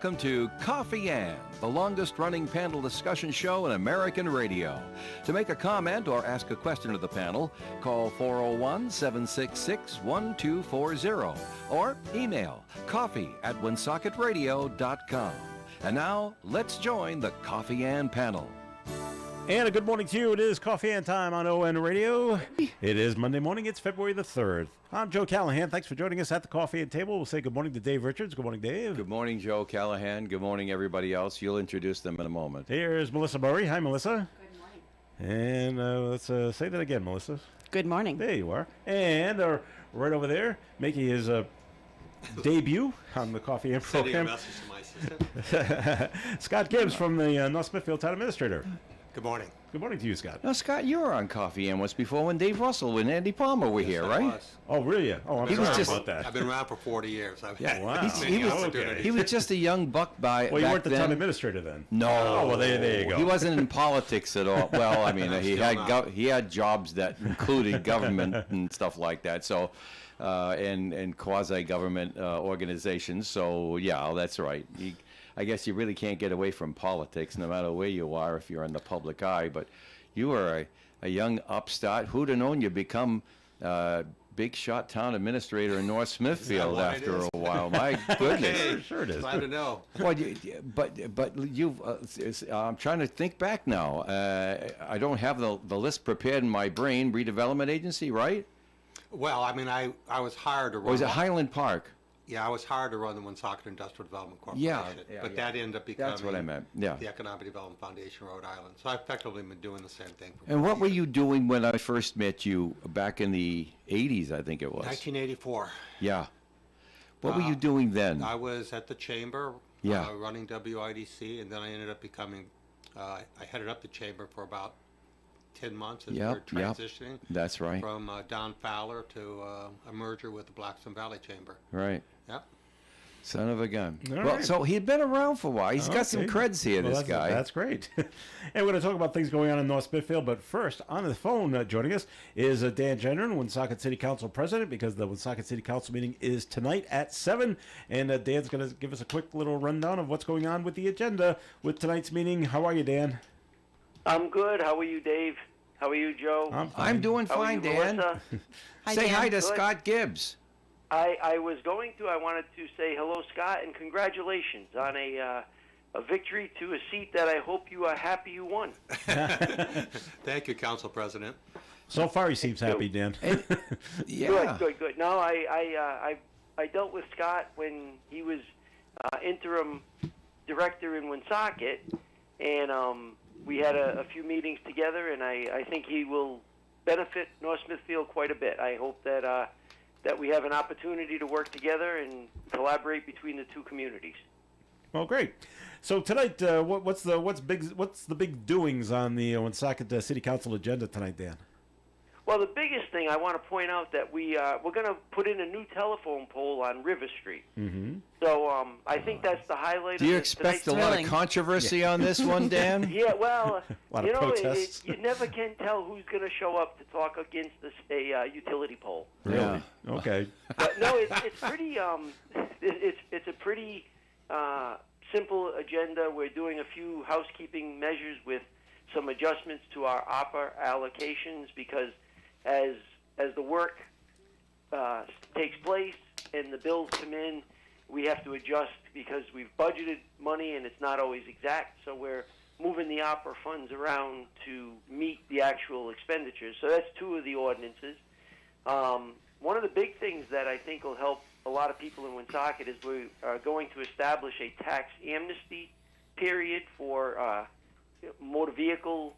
welcome to Coffee and, the longest-running panel discussion show in American radio. To make a comment or ask a question of the panel, call 401-766-1240 or email coffee@woonsocketradio.com. And now, let's join the Coffee and panel. And a good morning to you. It is Coffee and Time on ON Radio. It is Monday morning. It's February the 3rd. I'm Joe Callahan. Thanks for joining us at the Coffee and Table. We'll say good morning to Dave Richards. Good morning, Dave. Good morning, Joe Callahan. Good morning, everybody else. You'll introduce them in a moment. Here's Melissa Murray. Hi, Melissa. Good morning. And let's say that again, Melissa. Good morning. There you are. And right over there, making his debut on the Coffee and program. Sending a message to my assistant. Scott Gibbs from the North Smithfield Town Administrator. Good morning. Good morning to you, Scott. Now, Scott, you were on Coffee and once before when Dave Russell and Andy Palmer were here, right? Was. Oh, really? Oh, I'm sorry about that. I've been around for 40 years. I've Yeah. Wow. He was just a young buck Well, you back weren't the then. town administrator then. No. Oh, well, there you go. He wasn't in politics at all. Well, I mean, he Still had not. he had jobs that included government and stuff like that. So, and quasi-government organizations. So, yeah, that's right. I guess you really can't get away from politics, no matter where you are, if you're in the public eye. But you were a young upstart. Who'd have known you'd become big shot town administrator in North Smithfield why it after is? a while? My goodness. Hey, Sure it is. glad to know. Well, but you've. I'm trying to think back now. I don't have the list prepared in my brain. Redevelopment agency, right? Well, I mean, I was hired to run. Or was it Highland Park? Yeah, I was hired to run the Woonsocket Industrial Development Yeah, Corporation. yeah, but yeah. that ended up becoming That's what I meant. Yeah. the Economic Development Foundation, Rhode Island. So I've effectively been doing the same thing for And what 40 were years. you doing when I first met you back in the 80s? I think it was. 1984. Yeah. What were you doing then? I was at the chamber Yeah. running WIDC, and then I ended up becoming, I headed up the chamber for about 10 months as we were transitioning That's right. from Don Fowler to a merger with the Blackstone Valley Chamber. Right. Yep. Son of a gun. All Well, right. so he'd been around for a while. He's got some Okay. creds here, Well, this guy. That's great. And we're going to talk about things going on in North Smithfield. But first, on the phone joining us is Dan Gendron, Woonsocket City Council President, because the Woonsocket City Council meeting is tonight at 7. And Dan's going to give us a quick little rundown of what's going on with the agenda with tonight's meeting. How are you, Dan? I'm good. How are you, Dave? How are you, Joe? I'm doing How are fine, you, Dan. Melissa? Hi, Say Dan. hi to Good. Scott Gibbs. I was going to. I wanted to say hello, Scott, and congratulations on a victory to a seat that I hope you are happy you won. Thank you, Council President. So far, he seems happy, Dan. Yeah. Good. No, I dealt with Scott when he was interim director in Woonsocket, and we had a few meetings together, and I think he will benefit North Smithfield quite a bit. I hope that we have an opportunity to work together and collaborate between the two communities. Well, great. So tonight, what's the big doings on the Woonsocket City Council agenda tonight, Dan? Well, the biggest thing I want to point out that we're going to put in a new telephone pole on River Street. Mm-hmm. So I think that's the highlight. Do you of expect a tonight's lot thrilling. of controversy on this one, Dan? Yeah, well, lot you of know, protests. you never can tell who's going to show up to talk against a utility pole. Yeah. Okay. But no, it's pretty. It's a pretty simple agenda. We're doing a few housekeeping measures with some adjustments to our OPER allocations because as the work takes place and the bills come in, we have to adjust because we've budgeted money and it's not always exact. So we're moving the opera funds around to meet the actual expenditures. So that's two of the ordinances. One of the big things that I think will help a lot of people in Woonsocket is we are going to establish a tax amnesty period for motor vehicle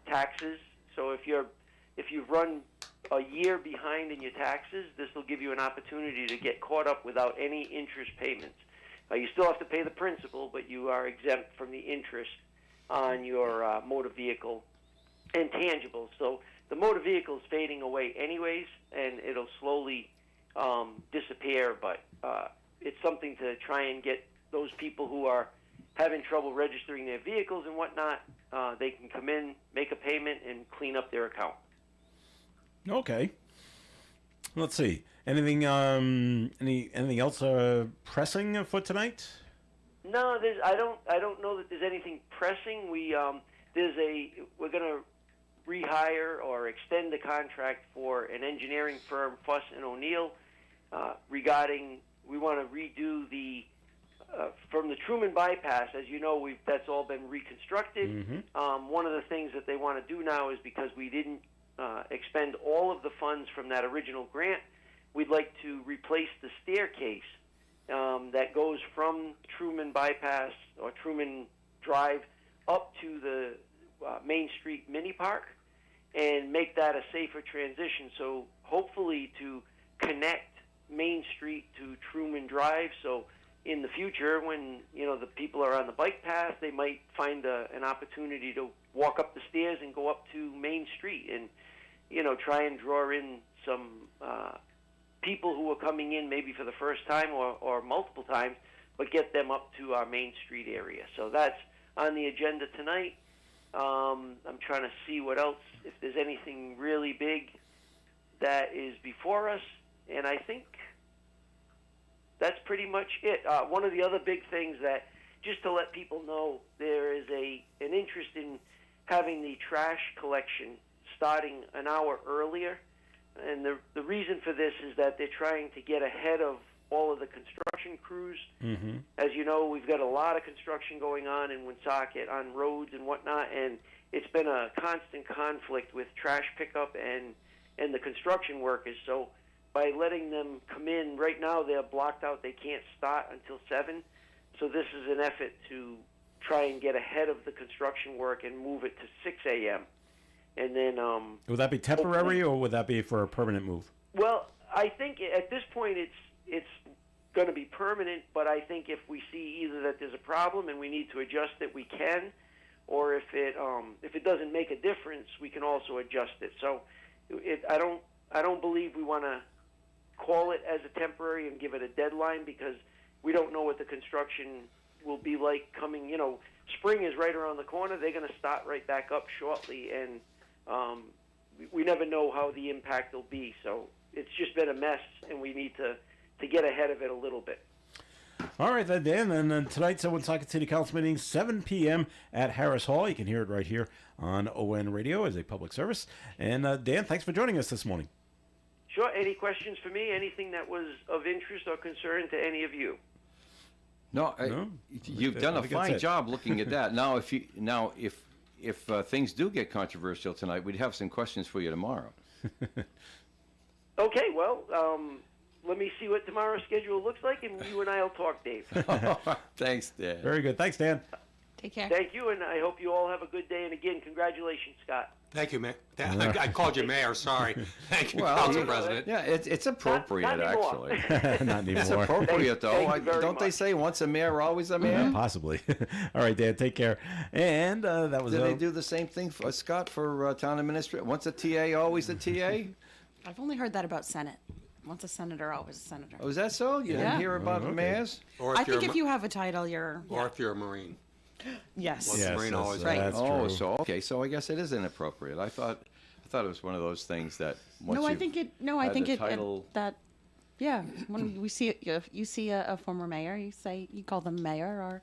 taxes. So if you've run a year behind in your taxes, this will give you an opportunity to get caught up without any interest payments. You still have to pay the principal, but you are exempt from the interest on your motor vehicle intangibles. So the motor vehicle is fading away anyways, and it'll slowly disappear, but it's something to try and get those people who are having trouble registering their vehicles and whatnot, they can come in, make a payment, and clean up their account. Okay. Let's see. Anything else pressing for tonight? No, I don't know that there's anything pressing. We're going to rehire or extend the contract for an engineering firm, Fuss and O'Neill, regarding we want to redo the from the Truman bypass. As you know, that's all been reconstructed. Mm-hmm. One of the things that they want to do now is because we didn't expend all of the funds from that original grant, we'd like to replace the staircase that goes from Truman bypass or Truman Drive up to the Main Street mini park and make that a safer transition. So hopefully to connect Main Street to Truman Drive. So in the future, when the people are on the bike path, they might find an opportunity to walk up the stairs and go up to Main Street and try and draw in some people who are coming in maybe for the first time or multiple times, but get them up to our Main Street area. So that's on the agenda tonight. I'm trying to see what else, if there's anything really big that is before us, and I think that's pretty much it. One of the other big things that, just to let people know, there is an interest in having the trash collection starting an hour earlier. And the reason for this is that they're trying to get ahead of all of the construction crews. Mm-hmm. As you know, we've got a lot of construction going on in Woonsocket on roads and whatnot, and it's been a constant conflict with trash pickup and the construction workers. So by letting them come in, right now they're blocked out. They can't start until 7. So this is an effort to try and get ahead of the construction work and move it to 6 a.m. And then would that be temporary or would that be for a permanent move? Well, I think at this point it's going to be permanent, but I think if we see either that there's a problem and we need to adjust it, we can, or if it doesn't make a difference, we can also adjust it. So I don't believe we want to call it as a temporary and give it a deadline, because we don't know what the construction will be like coming. Spring is right around the corner. They're going to start right back up shortly, and we never know how the impact will be. So it's just been a mess, and we need to get ahead of it a little bit. All right, then, Dan. And then tonight's Woonsocket City Council meeting, 7 p.m. at Harris Hall. You can hear it right here on ON Radio as a public service. And Dan, thanks for joining us this morning. Sure. Any questions for me? Anything that was of interest or concern to any of you? No, you've done a fine job looking at that. Now, if things do get controversial tonight, we'd have some questions for you tomorrow. Okay. Well, let me see what tomorrow's schedule looks like, and you and I will talk, Dave. Thanks, Dan. Very good. Thanks, Dan. Take care. Thank you, and I hope you all have a good day. And again, congratulations, Scott. Thank you, Mayor. I called you Mayor, sorry. Thank you, Well, Council President. Yeah, it's appropriate, Not anymore. actually. Not anymore. It's appropriate, though. Thank you very Don't they much. say once a mayor, always a mayor? Possibly. All right, Dan, take care. And that was Did they do the same thing, for Scott, for town administrator? Once a TA, always a TA? I've only heard that about Senate. Once a senator, always a senator. Oh, is that so? You Yeah. didn't hear about okay. mayors? Or I if you're think a if you have a title, you're... or if you're a Marine. Yes. Well, Yes, Marine that's, always Right. that's Oh, true. so okay, so I guess it is inappropriate. I thought it was one of those things that once No, I you've think it... No, I had think the it... title- that... Yeah, when we see you see a former mayor, you call them mayor, or...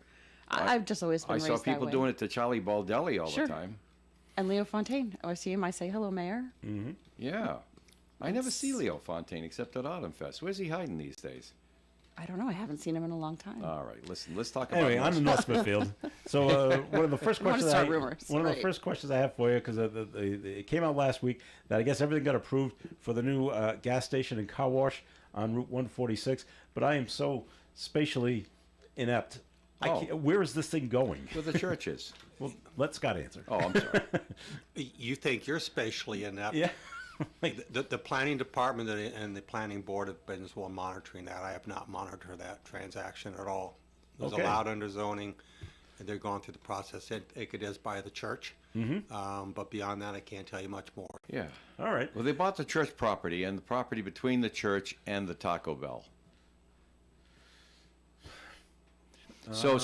I've just always been I raised saw that people way. doing it to Charlie Baldelli all Sure. the time. And Leo Fontaine. I see him, I say, hello, mayor. Yeah. I never see Leo Fontaine except at Autumn Fest. Where's he hiding these days? I don't know. I haven't seen him in a long time. All right, listen, let's talk about Anyway, on to North Smithfield. So one of the first wanna questions start rumors, one of the right. first questions I have for you, because it came out last week that I guess everything got approved for the new gas station and car wash on Route 146. But I am so spatially inept. I Oh. can't, where is this thing going? where the church is. Well, let Scott answer. Oh, I'm sorry. You think you're spatially inept. Yeah. The planning department and the planning board have been as well monitoring that. I have not monitored that transaction at all. It was Okay. allowed under zoning, and they're going through the process. It is by the church, but beyond that, I can't tell you much more. Yeah. All right. Well, they bought the church property and the property between the church and the Taco Bell. So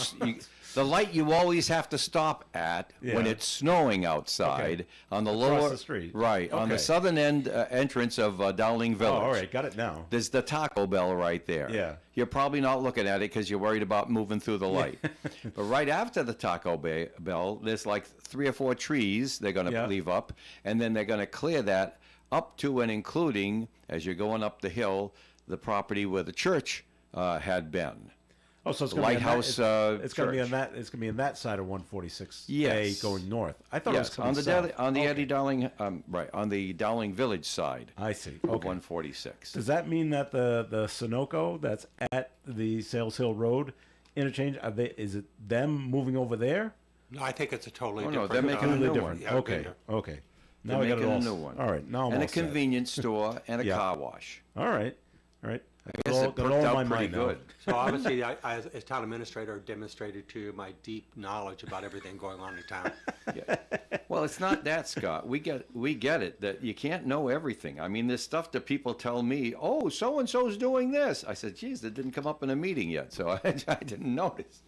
the light you always have to stop at when Yeah. it's snowing outside on the Across lower the street. right on the Okay. southern end entrance of Dowling Oh, Village. all right, got it now. There's the Taco Bell right there. Yeah. You're probably not looking at it because you're worried about moving through the light. But right after the Taco Bell, there's like 3 or 4 trees they're going to Yeah. leave up, and then they're going to clear that up to and including, as you're going up the hill, the property where the church had been. Oh, so it's The going to be Lighthouse, it's going to be on Church. that. It's going to be in that side of 146A Yes. going north. I thought it was Yes, coming on the south. on the Okay. Eddie Dowling, right on the Dowling Village side I see. of Okay. 146. Does that mean that the Sunoco that's at the Sales Hill Road interchange, is it them moving over there? No, I think it's a totally Oh, no, different. they're making a Completely new different. one. Yeah, Okay. Okay. Now They're we got it making all. a new one. All right. Now I'm And a all set. convenience store and a Yeah. car wash. All right. All right. I guess it got worked all in out my pretty mind now. good. So obviously, I, as town administrator, demonstrated to you my deep knowledge about everything going on in town. Yeah. Well, it's not that, Scott. We get it that you can't know everything. I mean, there's stuff that people tell me, oh, so and so's doing this. I said, geez, it didn't come up in a meeting yet, so I didn't notice.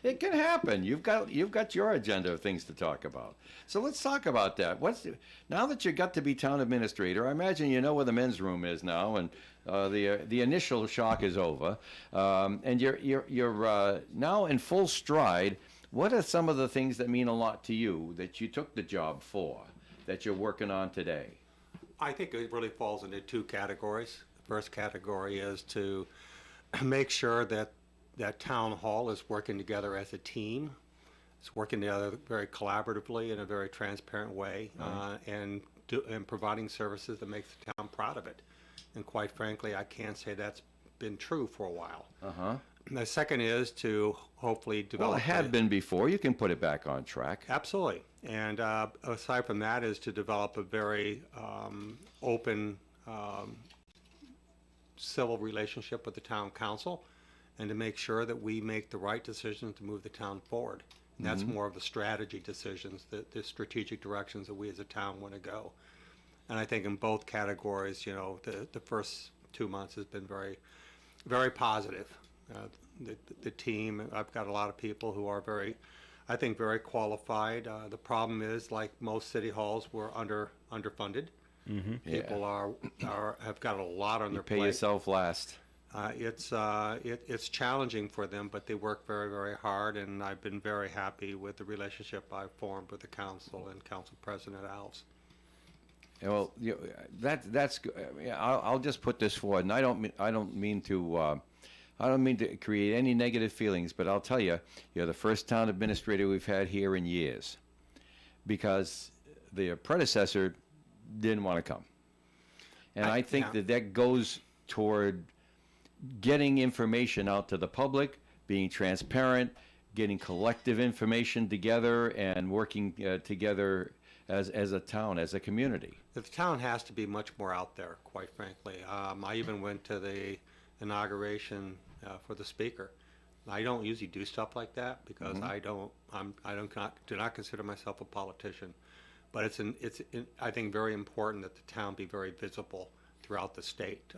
It can happen. You've got your agenda of things to talk about. So let's talk about that. Now that you got to be town administrator, I imagine you know where the men's room is now, and the initial shock is over, and you're now in full stride. What are some of the things that mean a lot to you that you took the job for, that you're working on today? I think it really falls into 2 categories. The first category is to make sure that town hall is working together as a team. It's working together very collaboratively in a very transparent way, and providing services that makes the town proud of it. And quite frankly, I can't say that's been true for a while. Uh-huh. The second is to hopefully develop. Well, it had been before. You can put it back on track. Absolutely. And aside from that is to develop a very open civil relationship with the town council and to make sure that we make the right decisions to move the town forward. And that's more of the strategy decisions, the strategic directions that we as a town want to go. And I think in both categories, you know, the first 2 months has been very, very positive. The team, I've got a lot of people who are I think very qualified. The problem is, like most city halls, we're underfunded. Yeah. People have got a lot on their Pay plate. yourself last. It's challenging for them, but they work very, very hard, and I've been very happy with the relationship I've formed with the council and Council President Alves. Well, that's good. Yeah, I'll just put this forward, and I don't mean to create any negative feelings, but I'll tell you, you're the first town administrator we've had here in years, because the predecessor didn't want to come, and I think yeah. that goes toward getting information out to the public, being transparent, getting collective information together, and working together as a town, as a community. The town has to be much more out there, quite frankly. I even went to the inauguration for the speaker. I don't usually do stuff like that because I do not consider myself a politician. But it's I think very important that the town be very visible throughout the state.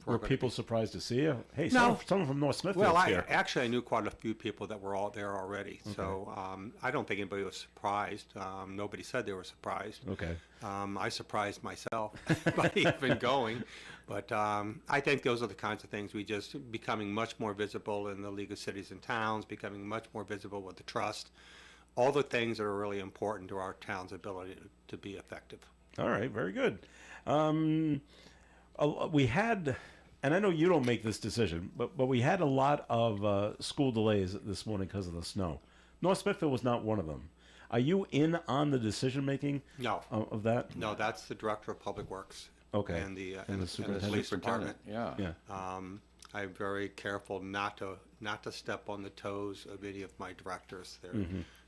Were people surprised to see you? Hey, No. someone from North Smithfield Well, here. I knew quite a few people that were all there already, so I don't think anybody was surprised. Nobody said they were surprised. Okay. I surprised myself by even going, but I think those are the kinds of things we just becoming much more visible in the League of Cities and Towns, becoming much more visible with the trust, all the things that are really important to our town's ability to be effective. All right, very good. We had, and I know you don't make this decision, but we had a lot of school delays this morning because of the snow. North Smithfield was not one of them. Are you in on the decision making? No. Of that? No, that's the Director of Public Works. Okay. And the And the police department. Yeah. Yeah. I'm very careful not to step on the toes of any of my directors.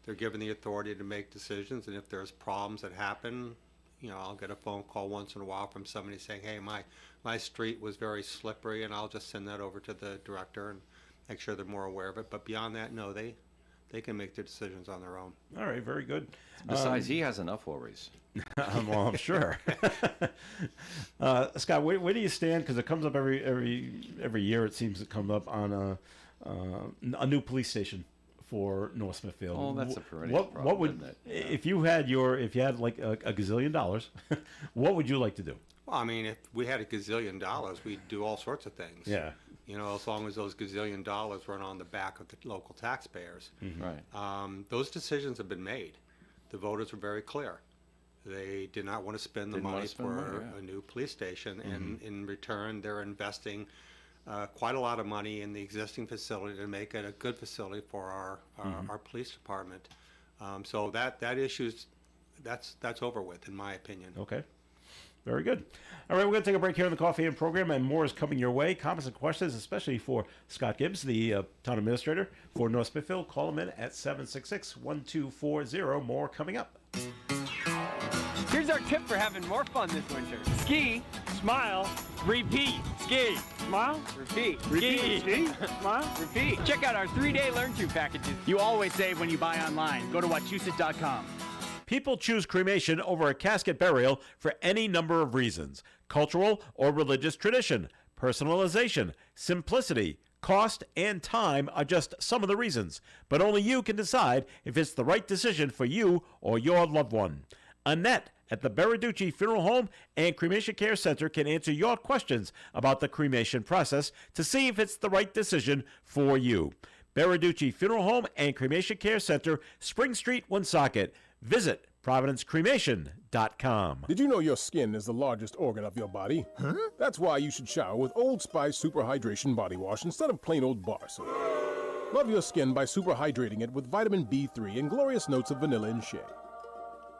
They're given the authority to make decisions, and if there's problems that happen, you know, I'll get a phone call once in a while from somebody saying, "Hey, my street was very slippery," and I'll just send that over to the director and make sure they're more aware of it. But beyond that, no, they can make their decisions on their own. All right, very good. Besides, he has enough worries. Well, I'm sure. Scott, where do you stand? Because it comes up every year. It seems to come up on a new police station for North Smithfield. Oh, that's a perennial problem, What would isn't it? if you had like a gazillion dollars? What would you like to do? Well, I mean, if we had a gazillion dollars, we'd do all sorts of things. Yeah. You know, as long as those gazillion dollars run on the back of the local taxpayers. Right. Those decisions have been made. The voters were very clear. They did not want to spend the Didn't wanna money spend for money, yeah. a new police station, and in return, they're investing quite a lot of money in the existing facility to make it a good facility for our police department. So that issue's that's over with, in my opinion. Okay. Very good. All right, we're going to take a break here on the Coffee In program, and more is coming your way. Comments and questions, especially for Scott Gibbs, the town administrator for North Smithfield. Call him in at 766-1240. More coming up. Here's our tip for having more fun this winter. Ski, smile, repeat. Ski, smile, repeat. Ski, smile, repeat. Check out our 3-day learn-to packages. You always save when you buy online. Go to wachusett.com. People choose cremation over a casket burial for any number of reasons: cultural or religious tradition, personalization, simplicity, cost, and time are just some of the reasons. But only you can decide if it's the right decision for you or your loved one. Annette at the Beriducci Funeral Home and Cremation Care Center can answer your questions about the cremation process to see if it's the right decision for you. Beriducci Funeral Home and Cremation Care Center, Spring Street, Woonsocket. Visit ProvidenceCremation.com. Did you know your skin is the largest organ of your body? Huh? That's why you should shower with Old Spice Super Hydration Body Wash instead of plain old bar soap. Love your skin by super hydrating it with vitamin B3 and glorious notes of vanilla and shea.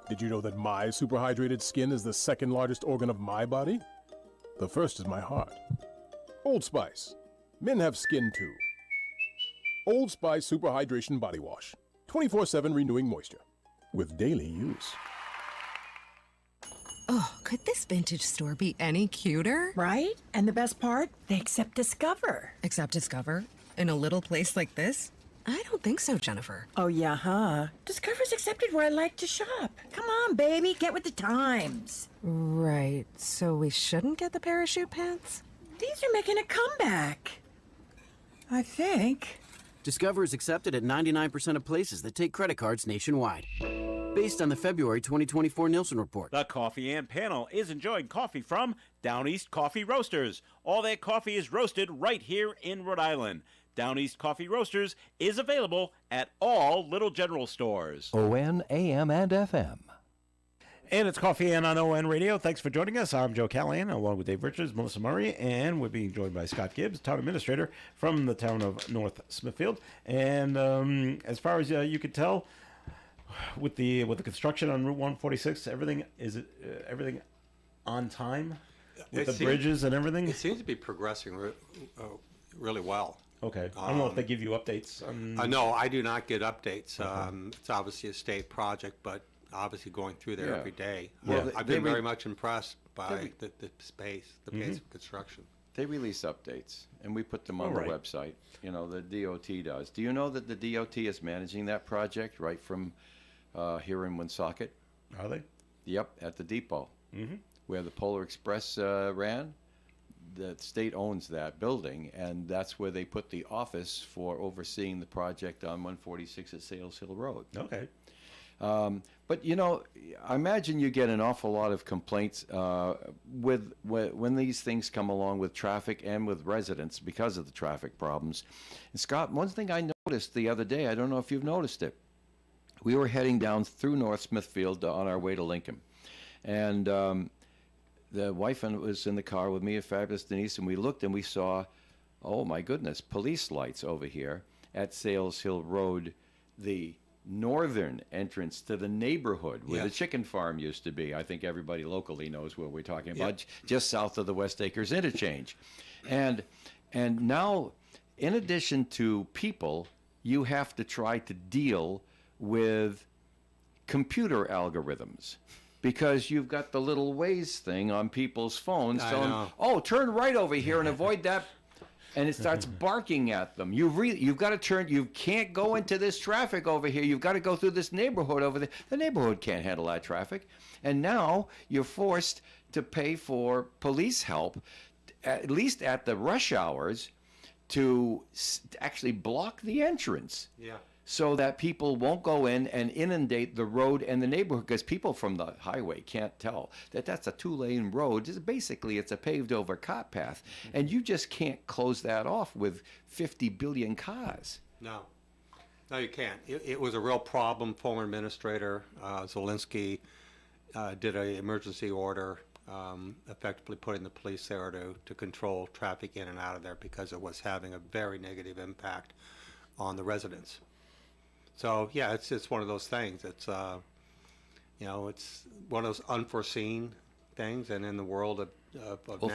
Did you know that my super hydrated skin is the second largest organ of my body? The first is my heart. Old Spice. Men have skin too. Old Spice Super Hydration Body Wash. 24/7 renewing moisture. With daily use. Oh, could this vintage store be any cuter? Right? And the best part? They accept Discover. Accept Discover? In a little place like this? I don't think so, Jennifer. Oh, yeah, huh? Discover's accepted where I like to shop. Come on, baby, get with the times. Right, so we shouldn't get the parachute pants? These are making a comeback. I think. Discover is accepted at 99% of places that take credit cards nationwide. Based on the February 2024 Nielsen report. The Coffee and Panel is enjoying coffee from Down East Coffee Roasters. All their coffee is roasted right here in Rhode Island. Down East Coffee Roasters is available at all Little General stores. ON, AM, and FM. And it's Coffee and on ON Radio. Thanks for joining us. I'm Joe Callahan, along with Dave Richards, Melissa Murray, and we're being joined by Scott Gibbs, town administrator from the town of North Smithfield. And as far as you can tell, with the construction on Route 146, everything on time with the bridges and everything. It seems to be progressing really well. Okay. I don't know if they give you updates. No, I do not get updates. It's obviously a state project, but obviously going through there every day. Well, I've been very much impressed by the pace of construction. They release updates, and we put them on the website. You know, the DOT does. Do you know that the DOT is managing that project right from here in Woonsocket? Are they? Yep, at the depot, where the Polar Express ran. The state owns that building, and that's where they put the office for overseeing the project on 146 at Sales Hill Road. Okay. But, you know, I imagine you get an awful lot of complaints when these things come along with traffic and with residents because of the traffic problems. And Scott, one thing I noticed the other day, I don't know if you've noticed it, we were heading down through North Smithfield on our way to Lincoln. And the wife was in the car with me, a fabulous Denise, and we looked and we saw, oh my goodness, police lights over here at Sales Hill Road, the northern entrance to the neighborhood where the chicken farm used to be. I think everybody locally knows where we're talking about, just south of the West Acres interchange. And now, in addition to people, you have to try to deal with computer algorithms. Because you've got the little Waze thing on people's phones telling, oh, turn right over here and avoid that. And it starts barking at them. You've got to turn. You can't go into this traffic over here. You've got to go through this neighborhood over there. The neighborhood can't handle that traffic. And now you're forced to pay for police help, at least at the rush hours, to actually block the entrance. Yeah. So that people won't go in and inundate the road and the neighborhood, because people from the highway can't tell that that's a 2-lane road. Basically, it's a paved over cart path, and you just can't close that off with 50 billion cars. No. No, you can't. It was a real problem. Former Administrator Zelensky did an emergency order, effectively putting the police there to control traffic in and out of there, because it was having a very negative impact on the residents. So yeah, it's one of those things. It's it's one of those unforeseen things, and in the world of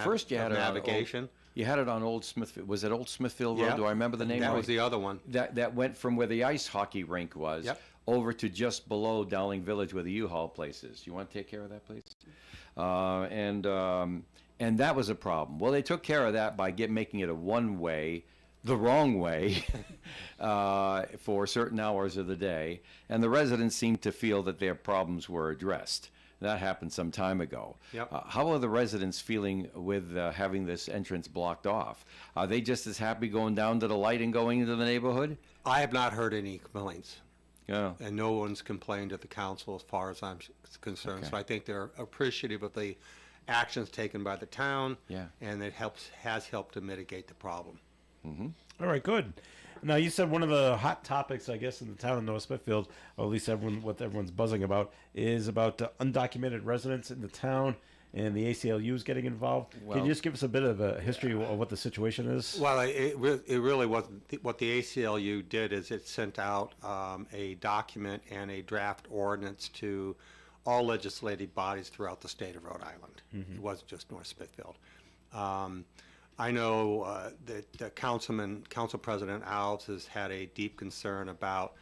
First you had navigation. You had it on Old Smithfield. Was it Old Smithfield Road? Yeah. Do I remember the name right? That was the other one. That went from where the ice hockey rink was over to just below Dowling Village where the U-Haul place is. You want to take care of that, please? And that was a problem. Well, they took care of that by making it a one-way, the wrong way, for certain hours of the day, and the residents seemed to feel that their problems were addressed. That happened some time ago. Yep. How are the residents feeling with having this entrance blocked off? Are they just as happy going down to the light and going into the neighborhood? I have not heard any complaints. Yeah. And no one's complained to the council as far as I'm concerned. Okay. So I think they're appreciative of the actions taken by the town. Yeah. And it has helped to mitigate the problem. Mm-hmm. All right, good. Now, you said one of the hot topics, I guess, in the town of North Smithfield, or at least what everyone's buzzing about, is about undocumented residents in the town and the ACLU is getting involved. Can you just give us a bit of a history of what the situation is? Well, it really wasn't. What the ACLU did is it sent out a document and a draft ordinance to all legislative bodies throughout the state of Rhode Island. Mm-hmm. It wasn't just North Smithfield. I know that Council President Alves has had a deep concern about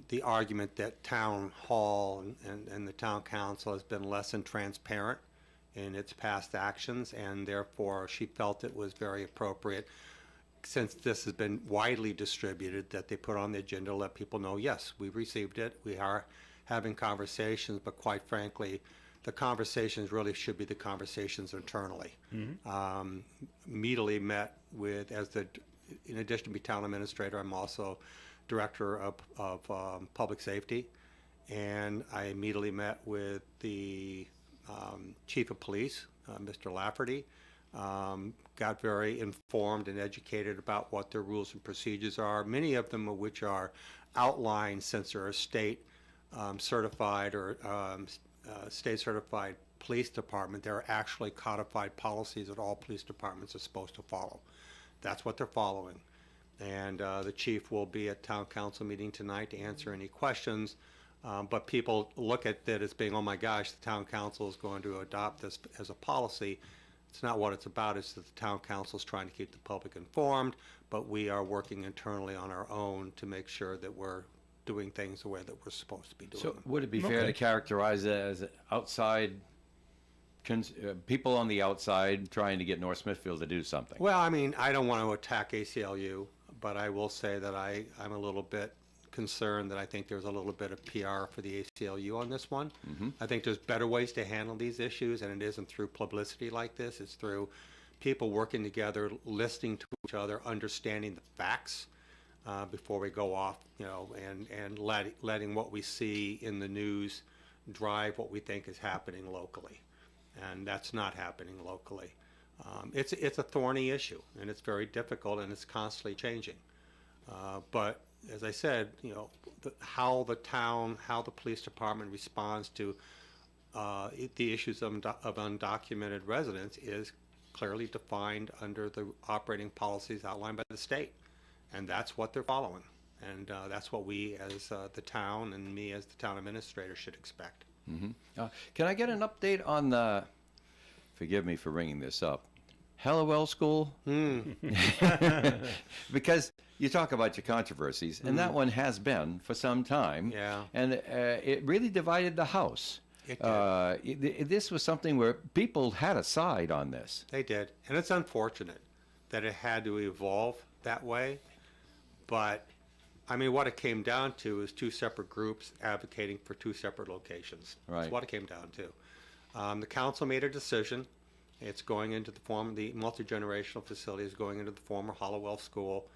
the argument that Town Hall and the Town Council has been less than transparent in its past actions, and therefore she felt it was very appropriate, since this has been widely distributed, that they put on the agenda to let people know, yes, we received it, we are having conversations, but quite frankly, the conversations really should be the conversations internally. Mm-hmm. Immediately met with, in addition to being town administrator, I'm also director of public safety, and I immediately met with the chief of police, Mr. Lafferty, got very informed and educated about what their rules and procedures are, many of them of which are outlined since they're a state certified or state certified police department. There are actually codified policies that all police departments are supposed to follow. That's what they're following. And the chief will be at town council meeting tonight to answer any questions. But people look at that as being, oh my gosh, the town council is going to adopt this as a policy. It's not what it's about. It's that the town council is trying to keep the public informed, but we are working internally on our own to make sure that we're doing things the way that we're supposed to be doing So them. would it be fair to characterize it as outside, people on the outside trying to get North Smithfield to do something? Well, I mean, I don't want to attack ACLU, but I will say that I'm a little bit concerned that I think there's a little bit of PR for the ACLU on this one. Mm-hmm. I think there's better ways to handle these issues, and it isn't through publicity like this. It's through people working together, listening to each other, understanding the facts before we go off, and letting what we see in the news drive what we think is happening locally. And that's not happening locally. It's a thorny issue, and it's very difficult, and it's constantly changing. But as I said, how the town, how the police department responds to the issues of undocumented residents is clearly defined under the operating policies outlined by the state. And that's what they're following. And that's what we as the town and me as the town administrator should expect. Mm-hmm. Can I get an update on the, forgive me for bringing this up, Hallowell School? Because you talk about your controversies, and that one has been for some time. Yeah. And it really divided the House. It did. This was something where people had a side on this. They did. And it's unfortunate that it had to evolve that way. But, I mean, what it came down to is two separate groups advocating for two separate locations. Right. That's what it came down to. The council made a decision, It's going into the multi-generational facility is going into the former Hollowell School.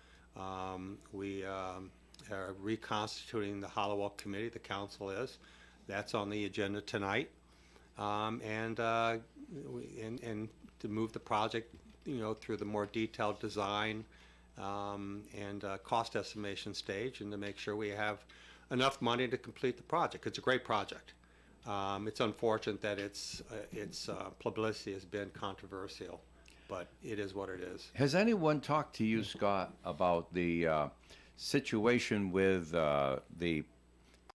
We are reconstituting the Hollowell Committee, the council is. That's on the agenda tonight. And to move the project, through the more detailed design and cost estimation stage, and to make sure we have enough money to complete the project. It's a great project. It's unfortunate that its publicity has been controversial, but it is what it is. Has anyone talked to you, Scott, about the situation with the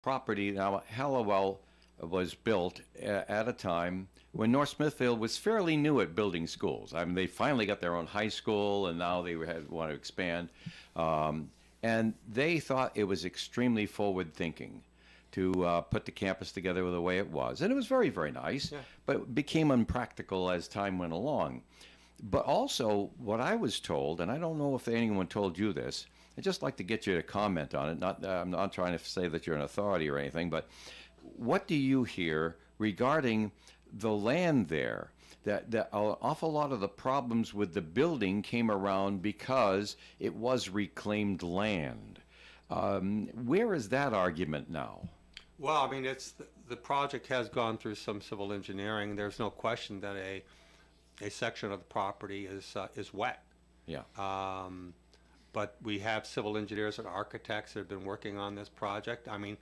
property? Now, Hallowell was built at a time when North Smithfield was fairly new at building schools. I mean, they finally got their own high school, and now they want to expand. And they thought it was extremely forward-thinking to put the campus together the way it was. And it was very, very nice, but it became unpractical as time went along. But also, what I was told, and I don't know if anyone told you this, I'd just like to get you to comment on it. I'm not trying to say that you're an authority or anything, but what do you hear regarding the land there? That an awful lot of the problems with the building came around because it was reclaimed land. Where is that argument now? Well, I mean, the project has gone through some civil engineering. There's no question that a section of the property is wet. Yeah. But we have civil engineers and architects that have been working on this project. I mean,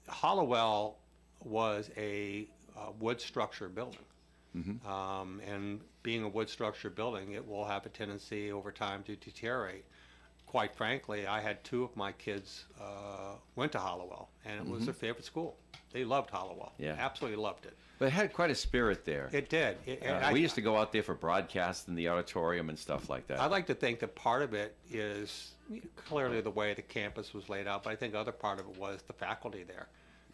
Hollowell was a wood structure building. Mm-hmm. And being a wood structure building, it will have a tendency over time to deteriorate. Quite frankly, I had two of my kids went to Hollowell, and it was their favorite school. They loved Hollowell. Yeah. Absolutely loved it. But it had quite a spirit there. It did. We used to go out there for broadcasts in the auditorium and stuff like that. I'd like to think that part of it is clearly the way the campus was laid out, but I think other part of it was the faculty there.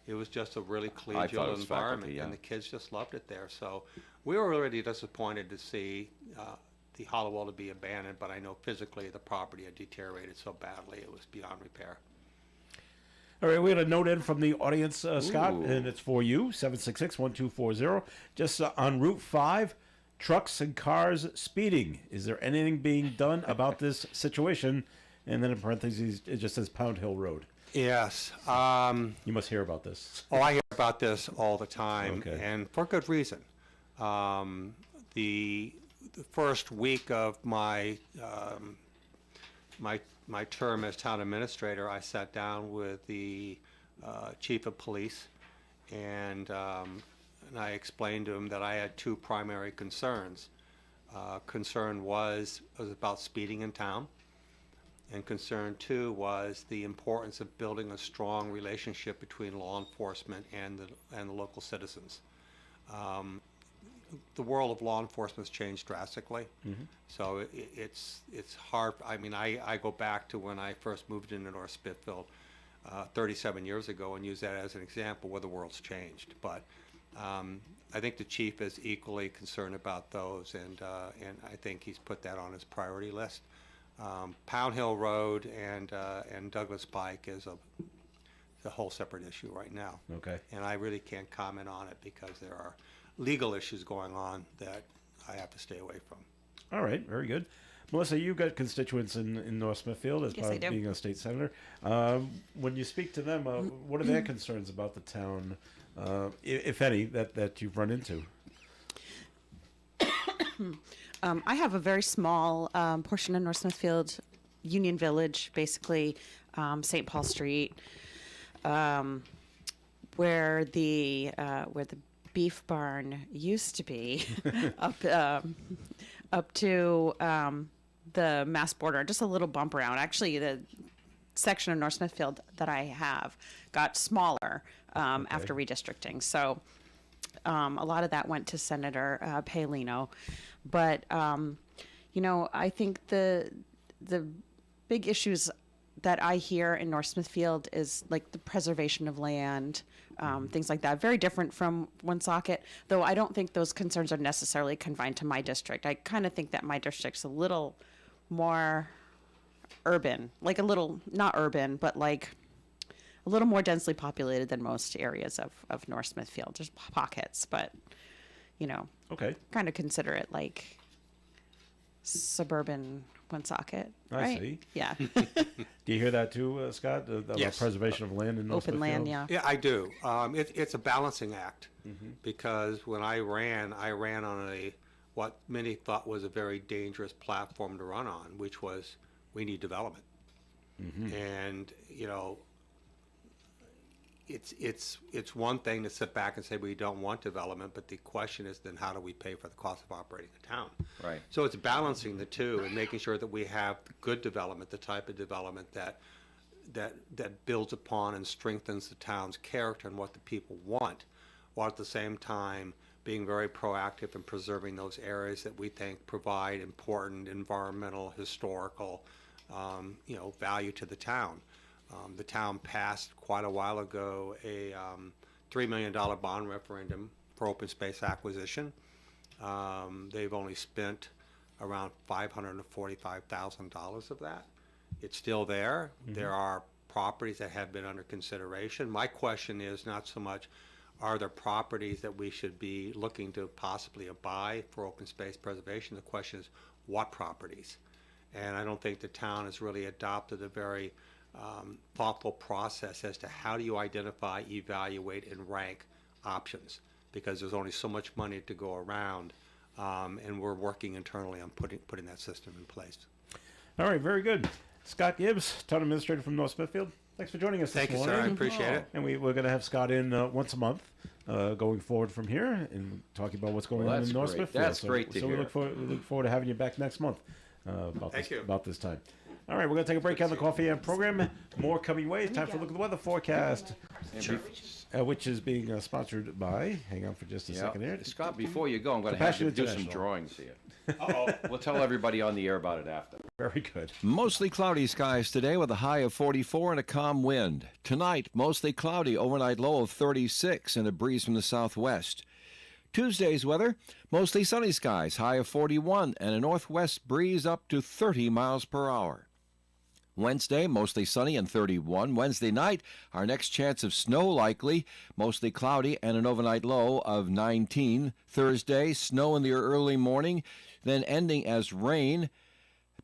It was just a really collegial environment, faculty, yeah. and the kids just loved it there. So we were really disappointed to see the Hollowell to be abandoned, but I know physically the property had deteriorated so badly it was beyond repair. All right, we had a note in from the audience, Scott, Ooh. and it's for you, 766-1240. Just on Route 5, trucks and cars speeding. Is there anything being done about this situation? And then in parentheses, it just says Pound Hill Road. Yes. You must hear about this. Oh, I hear about this all the time, Okay. and for good reason. The first week of my my term as town administrator, I sat down with the chief of police, and I explained to him that I had two primary concerns. Concern was about speeding in town. And concern two was the importance of building a strong relationship between law enforcement and the local citizens. The world of law enforcement has changed drastically, so it's hard. I mean, I go back to when I first moved into North Smithfield 37 years ago and use that as an example where the world's changed. But I think the chief is equally concerned about those, and I think he's put that on his priority list. Pound Hill Road and Douglas Pike is a whole separate issue right now. Okay. And I really can't comment on it because there are legal issues going on that I have to stay away from. All right, very good. Melissa, you've got constituents in North Smithfield as Yes, part I of do. being a state senator. When you speak to them, what are their concerns about the town, if any, that you've run into? I have a very small portion of North Smithfield, Union Village, basically St. Paul Street, where the beef barn used to be, up to the Mass border, just a little bump around. Actually, the section of North Smithfield that I have got smaller after redistricting. So a lot of that went to Senator Paolino. But, I think the big issues that I hear in North Smithfield is like the preservation of land, things like that. Very different from Woonsocket, though I don't think those concerns are necessarily confined to my district. I kind of think that my district's a little more urban, like a little, not urban, but like a little more densely populated than most areas of North Smithfield. There's pockets, but, Okay. Kind of consider it like suburban Woonsocket, I right? see. Yeah. Do you hear that too, Scott? The Yes. preservation of land in North Open land, Smithfield? yeah. Yeah, I do. It's a balancing act because when I ran on what many thought was a very dangerous platform to run on, which was we need development. And, it's one thing to sit back and say we don't want development, but the question is then how do we pay for the cost of operating the town? Right. So it's balancing the two and making sure that we have good development, the type of development that builds upon and strengthens the town's character and what the people want, while at the same time being very proactive in preserving those areas that we think provide important environmental, historical, value to the town. The town passed quite a while ago a $3 million bond referendum for open space acquisition. They've only spent around $545,000 of that. It's still there. There are properties that have been under consideration. My question is not so much are there properties that we should be looking to possibly buy for open space preservation. The question is what properties? And I don't think the town has really adopted a very thoughtful process as to how do you identify, evaluate, and rank options, because there's only so much money to go around, and we're working internally on putting that system in place. All right, very good. Scott Gibbs, Town Administrator from North Smithfield. Thanks for joining us this morning. Thank you, sir. I appreciate it. And we're going to have Scott in once a month going forward from here and talking about what's going on in North Smithfield. That's great to hear. So we look forward to having you back next month about this time. All right, we're going to take a break on the Coffee and program. More coming way. It's time for a look at the weather forecast, which is being sponsored by, hang on for just a second here. Scott, before you go, I'm going to have you do some drawings here. We'll tell everybody on the air about it after. Very good. Mostly cloudy skies today with a high of 44 and a calm wind. Tonight, mostly cloudy, overnight low of 36 and a breeze from the southwest. Tuesday's weather, mostly sunny skies, high of 41 and a northwest breeze up to 30 miles per hour. Wednesday, mostly sunny and 31. Wednesday night, our next chance of snow likely, mostly cloudy and an overnight low of 19. Thursday, snow in the early morning, then ending as rain.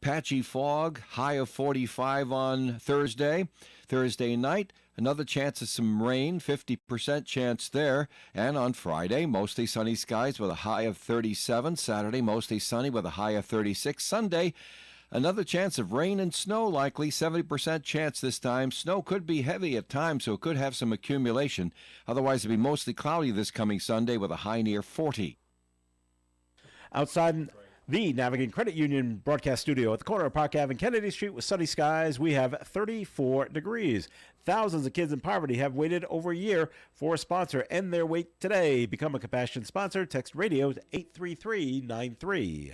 Patchy fog, high of 45 on Thursday. Thursday night, another chance of some rain, 50% chance there. And on Friday, mostly sunny skies with a high of 37. Saturday, mostly sunny with a high of 36. Sunday, another chance of rain and snow likely, 70% chance this time. Snow could be heavy at times, so it could have some accumulation. Otherwise, it'll be mostly cloudy this coming Sunday with a high near 40. Outside the Navigant Credit Union broadcast studio at the corner of Park Ave and Kennedy Street with sunny skies, we have 34 degrees. Thousands of kids in poverty have waited over a year for a sponsor. End their wait today. Become a compassion sponsor. Text radio to 83393.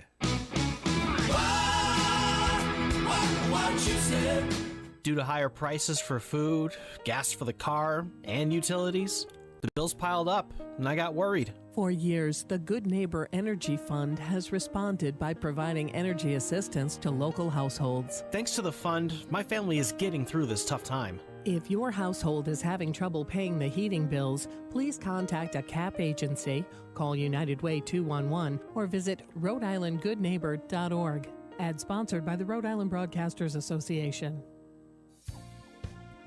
Due to higher prices for food, gas for the car, and utilities, the bills piled up, and I got worried. For years, the Good Neighbor Energy Fund has responded by providing energy assistance to local households. Thanks to the fund, my family is getting through this tough time. If your household is having trouble paying the heating bills, please contact a CAP agency, call United Way 211, or visit Rhode-IslandGoodNeighbor.org. Ad sponsored by the Rhode Island Broadcasters Association.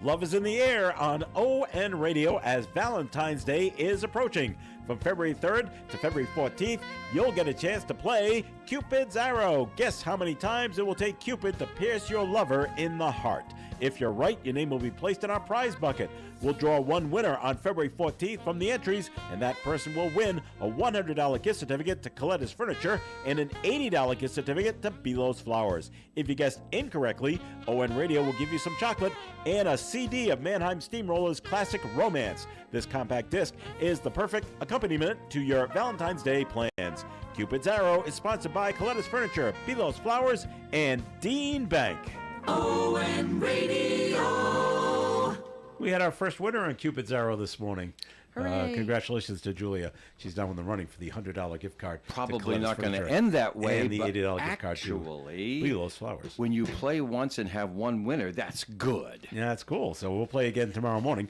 Love is in the air on ON Radio as Valentine's Day is approaching. From February 3rd to February 14th, you'll get a chance to play Cupid's Arrow. Guess how many times it will take Cupid to pierce your lover in the heart. If you're right, your name will be placed in our prize bucket. We'll draw one winner on February 14th from the entries, and that person will win a $100 gift certificate to Coletta's Furniture and an $80 gift certificate to Belo's Flowers. If you guessed incorrectly, ON Radio will give you some chocolate and a CD of Mannheim Steamroller's classic Romance. This compact disc is the perfect accompaniment to your Valentine's Day plans. Cupid's Arrow is sponsored by Coletta's Furniture, Belo's Flowers, and Dean Bank. ON Radio. We had our first winner on Cupid's Arrow this morning. Hooray. Congratulations to Julia. She's now in the running for the $100 gift card. Probably not going to end that way, and the but $80 gift card actually, to Belo's Flowers. When you play once and have one winner, that's good. Yeah, that's cool. So we'll play again tomorrow morning,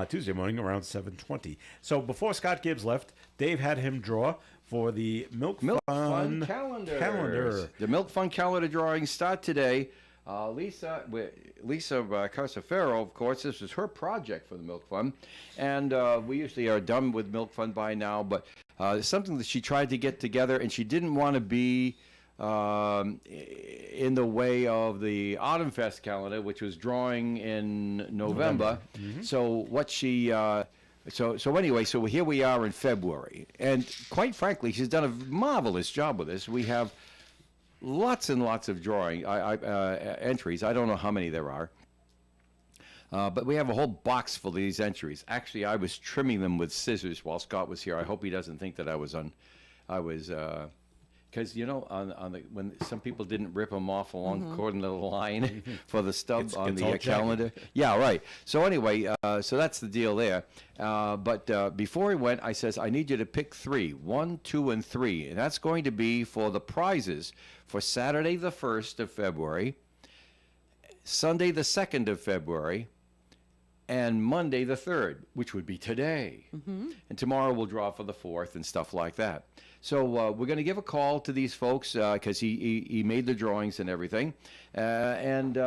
Tuesday morning around 7:20. So before Scott Gibbs left, Dave had him draw for the Milk Fun calendar. The Milk Fun calendar drawings start today. Lisa Carcefaro, of course, this is her project for the Milk Fund, and we usually are done with Milk Fund by now, but something that she tried to get together, and she didn't want to be in the way of the Autumn Fest calendar, which was drawing in November. Mm-hmm. So what she... So anyway, so here we are in February, and quite frankly, she's done a marvelous job with this. We have lots and lots of drawing entries. I don't know how many there are, but we have a whole box full of these entries. Actually, I was trimming them with scissors while Scott was here. I hope he doesn't think that I was because when some people didn't rip them off along according to the line for the stub on the calendar. Yeah, right. So anyway, so that's the deal there. But before he went, I says, I need you to pick 3, 1, 2, and 3, and that's going to be for the prizes for Saturday the 1st of February, Sunday the 2nd of February, and Monday the 3rd, which would be today. And tomorrow we'll draw for the 4th and stuff like that. So we're going to give a call to these folks because he made the drawings and everything. And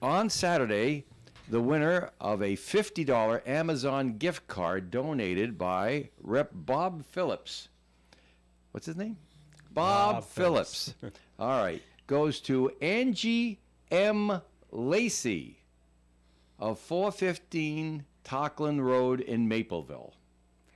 on Saturday, the winner of a $50 Amazon gift card donated by Rep. Bob Phillips. What's his name? Bob Phillips. All right. Goes to Angie M. Lacey of 415 Tarkland Road in Mapleville.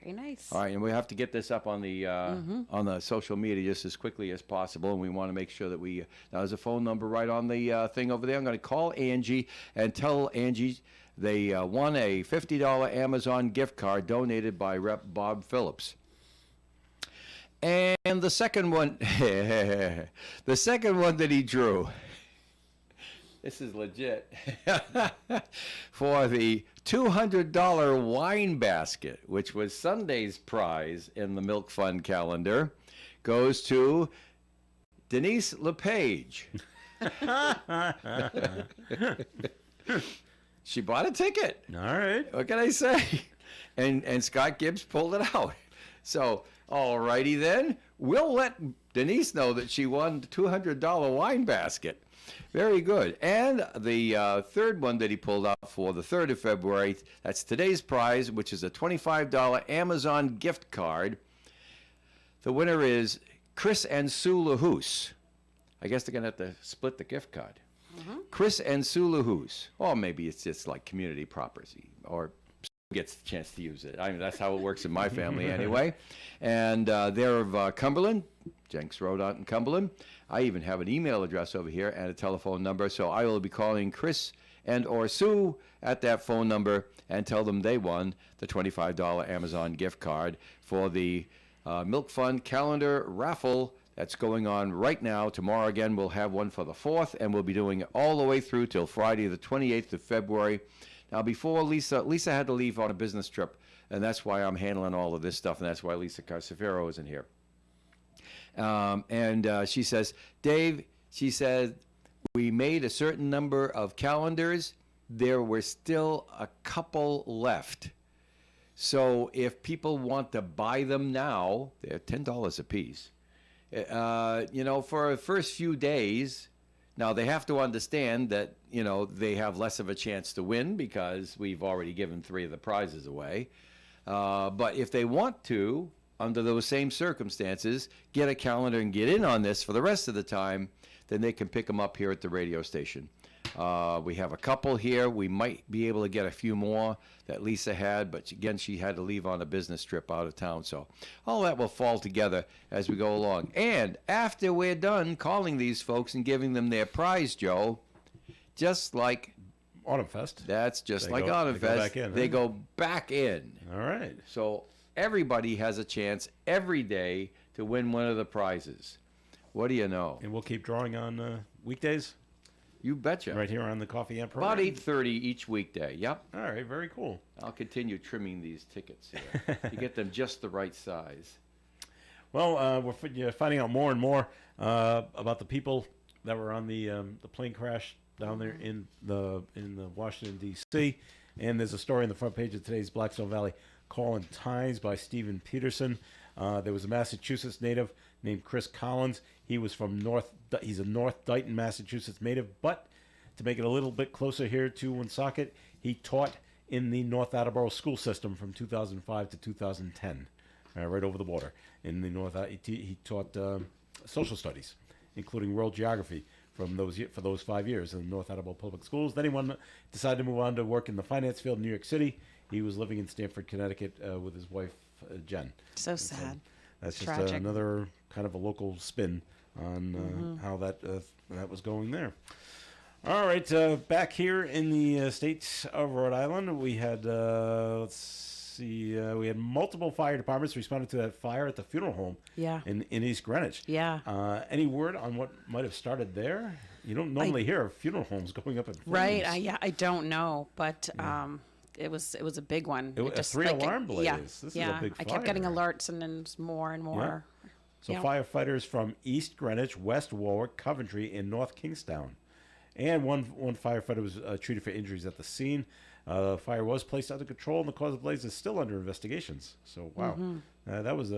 Very nice. All right, and we have to get this up on the social media just as quickly as possible, and we want to make sure that now there's a phone number right on the thing over there. I'm going to call Angie and tell Angie they won a $50 Amazon gift card donated by Rep. Bob Phillips. And the second one, the second one that he drew, this is legit, for the $200 wine basket, which was Sunday's prize in the Milk Fund calendar, goes to Denise LePage. She bought a ticket. All right. What can I say? And Scott Gibbs pulled it out. So, all righty then. We'll let Denise know that she won the $200 wine basket. Very good. And the third one that he pulled out for the 3rd of February, that's today's prize, which is a $25 Amazon gift card. The winner is Chris and Sue LaHoose. I guess they're going to have to split the gift card. Chris and Sue LaHoose. Or maybe it's just like community property, or gets the chance to use it. I mean, that's how it works in my family anyway. And they're of Cumberland, Jenks Road out in Cumberland. I even have an email address over here and a telephone number, so I will be calling Chris and or Sue at that phone number and tell them they won the $25 Amazon gift card for the Milk Fund calendar raffle that's going on right now. Tomorrow again we'll have one for the 4th, and we'll be doing it all the way through till Friday the 28th of February. Now, before Lisa had to leave on a business trip, and that's why I'm handling all of this stuff, and that's why Lisa Carcefaro isn't here. And she says, Dave, she said, we made a certain number of calendars. There were still a couple left. So if people want to buy them now, they're $10 a piece. For the first few days, now they have to understand that, they have less of a chance to win because we've already given 3 of the prizes away. But if they want to, under those same circumstances, get a calendar and get in on this for the rest of the time, then they can pick them up here at the radio station. We have a couple here. We might be able to get a few more that Lisa had, but again, she had to leave on a business trip out of town. So all that will fall together as we go along. And after we're done calling these folks and giving them their prize, Joe, just like Autumn Fest. That's just like Autumn Fest. They go back in. All right. So everybody has a chance every day to win one of the prizes. What do you know? And we'll keep drawing on weekdays? You betcha. Right here on the Coffee Amp program? About 8:30 each weekday, yep. All right, very cool. I'll continue trimming these tickets here to get them just the right size. Well, we're finding out more and more about the people that were on the plane crash down there in the Washington, D.C., and there's a story on the front page of today's Blackstone Valley Call in Ties by Stephen Peterson. There was a Massachusetts native named Chris Collins. He was from he's a North Dighton, Massachusetts native, but to make it a little bit closer here to Woonsocket, he taught in the North Attleboro school system from 2005 to 2010, right over the border. In the North, he taught social studies, including world geography, for those 5 years in the North Attleboro Public Schools. Then he decided to move on to work in the finance field in New York City. He was living in Stamford, Connecticut, with his wife, Jen. So sad. That's just Tragic. another kind of a local spin on how that was going there. All right, back here in the state of Rhode Island, we had we had multiple fire departments responded to that fire at the funeral home. Yeah. In East Greenwich. Yeah. Any word on what might have started there? You don't normally hear of funeral homes going up in flames. Right. I don't know, but it was a big one. It was a 3-alarm blaze. Yeah. This is a big I kept getting fire. alerts, and then more and more. So Yeah. firefighters from East Greenwich, West Warwick, Coventry, and North Kingstown. And one firefighter was treated for injuries at the scene. The fire was placed under control, and the cause of the blaze is still under investigations. So wow, that was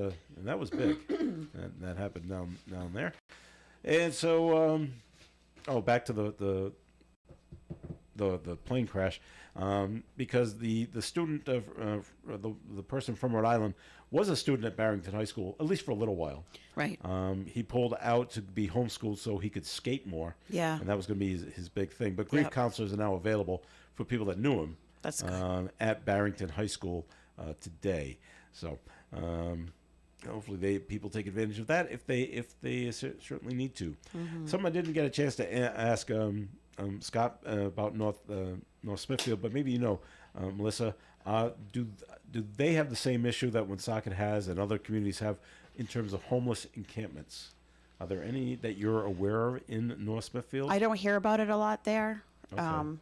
big. that happened down there. And so, back to the plane crash, because the student of the person from Rhode Island was a student at Barrington High School, at least for a little while. Right. He pulled out to be homeschooled so he could skate more. Yeah. And that was going to be his big thing. But grief counselors are now available for people that knew him. That's good. At Barrington High School today. So hopefully people take advantage of that if they certainly need to. Something I didn't get a chance to ask Scott about North Smithfield, but maybe Melissa, do they have the same issue that Woonsocket has and other communities have in terms of homeless encampments? Are there any that you're aware of in North Smithfield? I don't hear about it a lot there. Okay.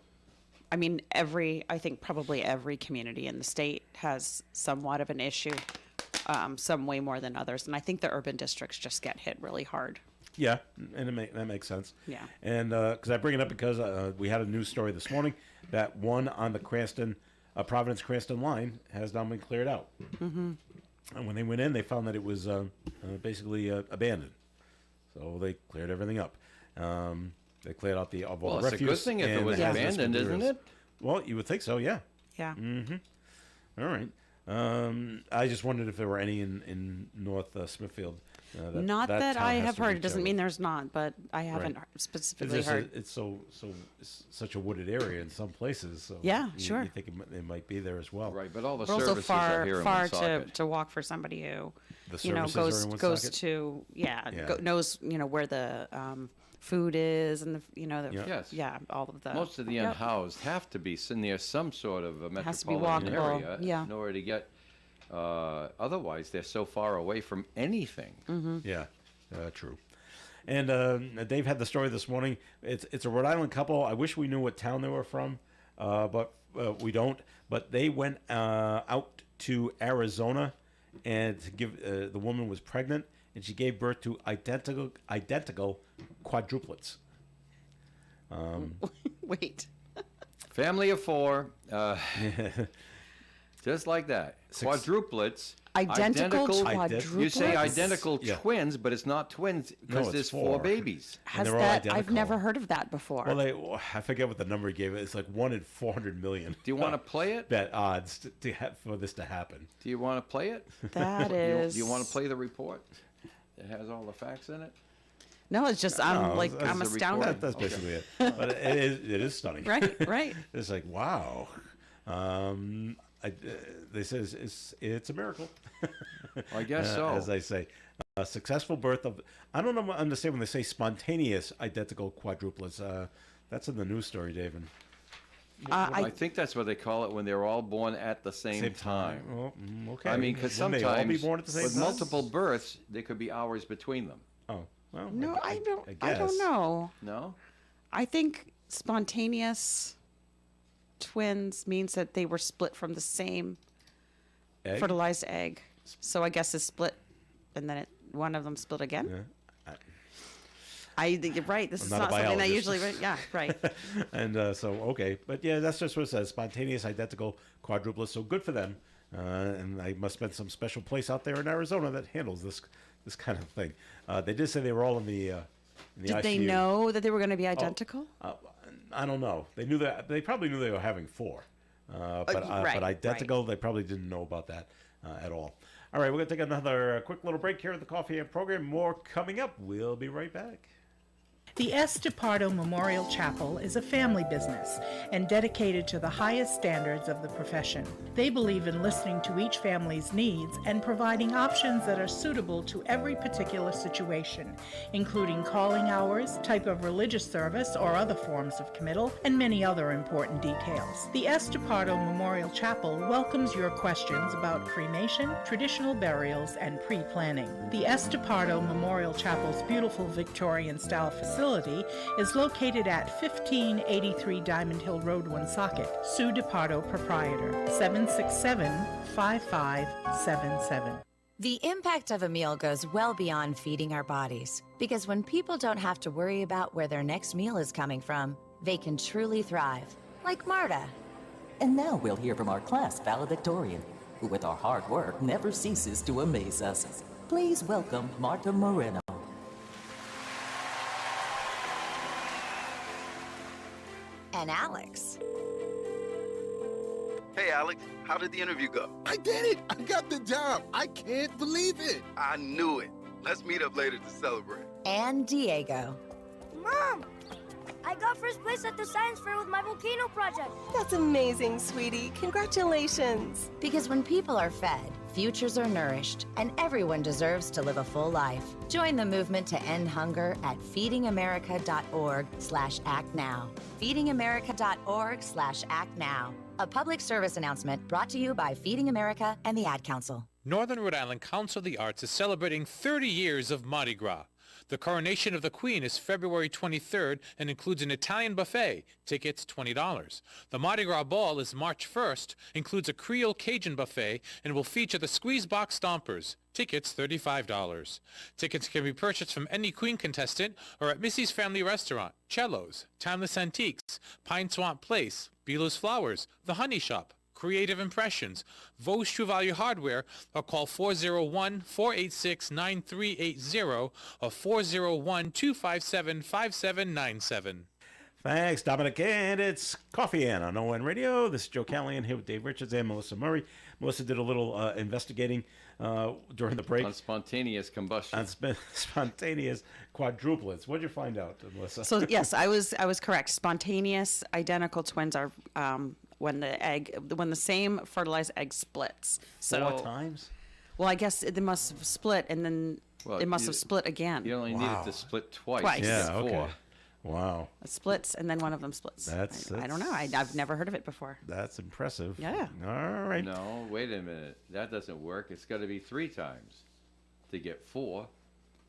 I mean, I think probably every community in the state has somewhat of an issue, some way more than others. And I think the urban districts just get hit really hard. Yeah, and that makes sense. Yeah. And because I bring it up because we had a news story this morning that one on the Providence-Cranston line has now been cleared out. Mm-hmm. And when they went in, they found that it was basically abandoned. So they cleared everything up. They cleared out all the refuse. It's a good thing if it was abandoned, isn't it? Well, you would think so, yeah. Yeah. Mm-hmm. All right. I just wondered if there were any in North Smithfield. Not that town I has have to heard. reach It doesn't out. mean there's not, but I haven't specifically heard. It's such a wooded area in some places. So Yeah, sure. You think it might be there as well. Right, but all the We're also services are here far in Woonsocket. to walk for somebody who, The you know, services are in goes Woonsocket? to Yeah. knows where the food is and Yes. all of the Most of the Yep. unhoused have to be near some sort of a Has to be metropolitan walkable, area yeah. in order to get. Otherwise, they're so far away from anything. Mm-hmm. Yeah, true. And Dave had the story this morning. It's a Rhode Island couple. I wish we knew what town they were from, but we don't. But they went out to Arizona, and to give the woman was pregnant, and she gave birth to identical quadruplets. Wait. Family of 4, just like that. Quadruplets. Identical quadruplets? You say identical Yeah. twins, but it's not twins because it's there's 4 4. babies. And Has they're all that? I've identical. never heard of that before. Well, I forget what the number he gave. It's like 1 in 400 million. Do you want to play it? Bet odds for this to happen. Do you want to play it? That Do is. you want to play the report? It has all the facts in it. No, it's just I'm astounded. That's basically it. But it is stunning. Right. It's like wow. They say it's a miracle. I guess so. As I say, a successful birth of. I don't understand when they say spontaneous identical quadruplets. That's in the news story, David. I think that's what they call it when they're all born at the same time. Well, okay. I mean, because Wouldn't they all be sometimes born at the same with time? multiple births, there could be hours between them. Oh, well. No, I don't guess. know. No? I think spontaneous twins means that they were split from the same Egg? fertilized egg. So I guess it's split, and then one of them split again. Yeah. You're right. This I'm is not a not something I biologist. usually. Yeah, right. And so okay, but yeah, that's just what it says: spontaneous identical quadruplets. So good for them. And I must have been some special place out there in Arizona that handles this kind of thing. They did say they were all in the ICU. Did they know that they were going to be identical? I don't know. They knew that. They probably knew they were having 4, but identical. They probably didn't know about that at all. All right, we're going to take another quick little break here at the Coffee and program. More coming up. We'll be right back. The S. DePardo Memorial Chapel is a family business and dedicated to the highest standards of the profession. They believe in listening to each family's needs and providing options that are suitable to every particular situation, including calling hours, type of religious service or other forms of committal, and many other important details. The S. DePardo Memorial Chapel welcomes your questions about cremation, traditional burials, and pre-planning. The S. DePardo Memorial Chapel's beautiful Victorian-style facility is located at 1583 Diamond Hill Road, Woonsocket. Sue DePardo, proprietor, 767-5577. The impact of a meal goes well beyond feeding our bodies, because when people don't have to worry about where their next meal is coming from, they can truly thrive, like Marta. And now we'll hear from our class valedictorian, who with our hard work never ceases to amaze us. Please welcome Marta Moreno. And Alex. Hey, Alex, how did the interview go? I did it! I got the job! I can't believe it! I knew it. Let's meet up later to celebrate. And Diego. Mom! I got first place at the science fair with my volcano project. That's amazing, sweetie. Congratulations. Because when people are fed, futures are nourished, and everyone deserves to live a full life. Join the movement to end hunger at feedingamerica.org/actnow. feedingamerica.org/actnow. A public service announcement brought to you by Feeding America and the Ad Council. Northern Rhode Island Council of the Arts is celebrating 30 years of Mardi Gras. The coronation of the Queen is February 23rd and includes an Italian buffet. Tickets $20. The Mardi Gras Ball is March 1st, includes a Creole Cajun buffet, and will feature the Squeeze Box Stompers. Tickets $35. Tickets can be purchased from any Queen contestant or at Missy's Family Restaurant, Cello's, Timeless Antiques, Pine Swamp Place, Beela's Flowers, The Honey Shop, Creative Impressions, Vos True Value Hardware, or call 401-486-9380 or 401-257-5797. Thanks, Dominic. And it's Coffee Ann on ON Radio. This is Joe Callahan here with Dave Richards and Melissa Murray. Melissa did a little investigating during the break. On spontaneous combustion. On spontaneous quadruplets. What did you find out, Melissa? So yes, I was correct. Spontaneous identical twins are when the same fertilized egg splits. So 4 times? Well, I guess they must have split, and then it must have split again. You only need it to split twice. Yeah, to get 4. okay. Wow. It splits, and then one of them splits. I don't know. I've never heard of it before. That's impressive. Yeah. All right. No, wait a minute. That doesn't work. It's got to be 3 times to get 4.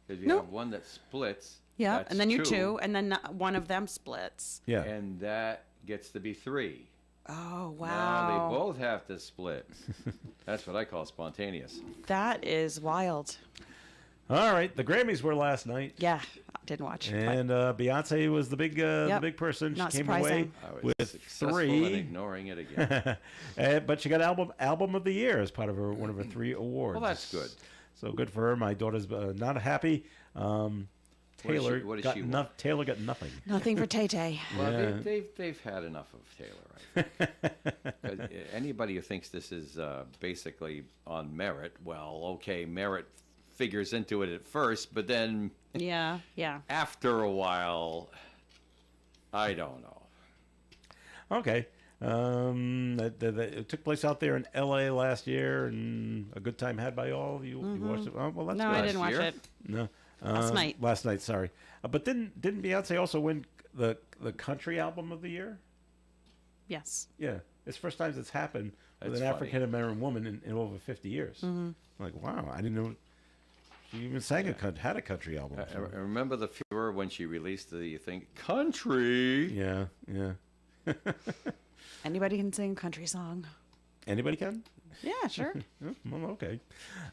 Because you have one that splits. Yeah, that's and then you 2, 2, and then one of them splits. Yeah. And that gets to be 3. Oh, wow. Now they both have to split. That's what I call spontaneous. That is wild. All right, the Grammys were last night. Yeah, I didn't watch. And Beyonce was the big person. Not she came surprising. away I was with successful 3. in ignoring it again. But she got album of the year as part of one of her 3 awards. Well, that's good. So good for her. My daughter's not happy. Taylor got nothing. Nothing for Tay Tay. Well, they've had enough of Taylor, I think. Anybody who thinks this is basically on merit, well, okay, merit figures into it at first, but then yeah, after a while, I don't know. Okay. It took place out there in L.A. last year, and a good time had by all. You watched it? Oh, well, that's no, good. I didn't watch it. No, last night. Last night, sorry. But didn't Beyonce also win the country album of the year? Yes. Yeah, it's the first time it's happened with That's an funny. African American woman in over 50 years. Like, wow, I didn't know she even sang had a country album. I remember the furor when she released the thing, country. Yeah. Anybody can sing a country song. Anybody can? Yeah, sure. Well, okay.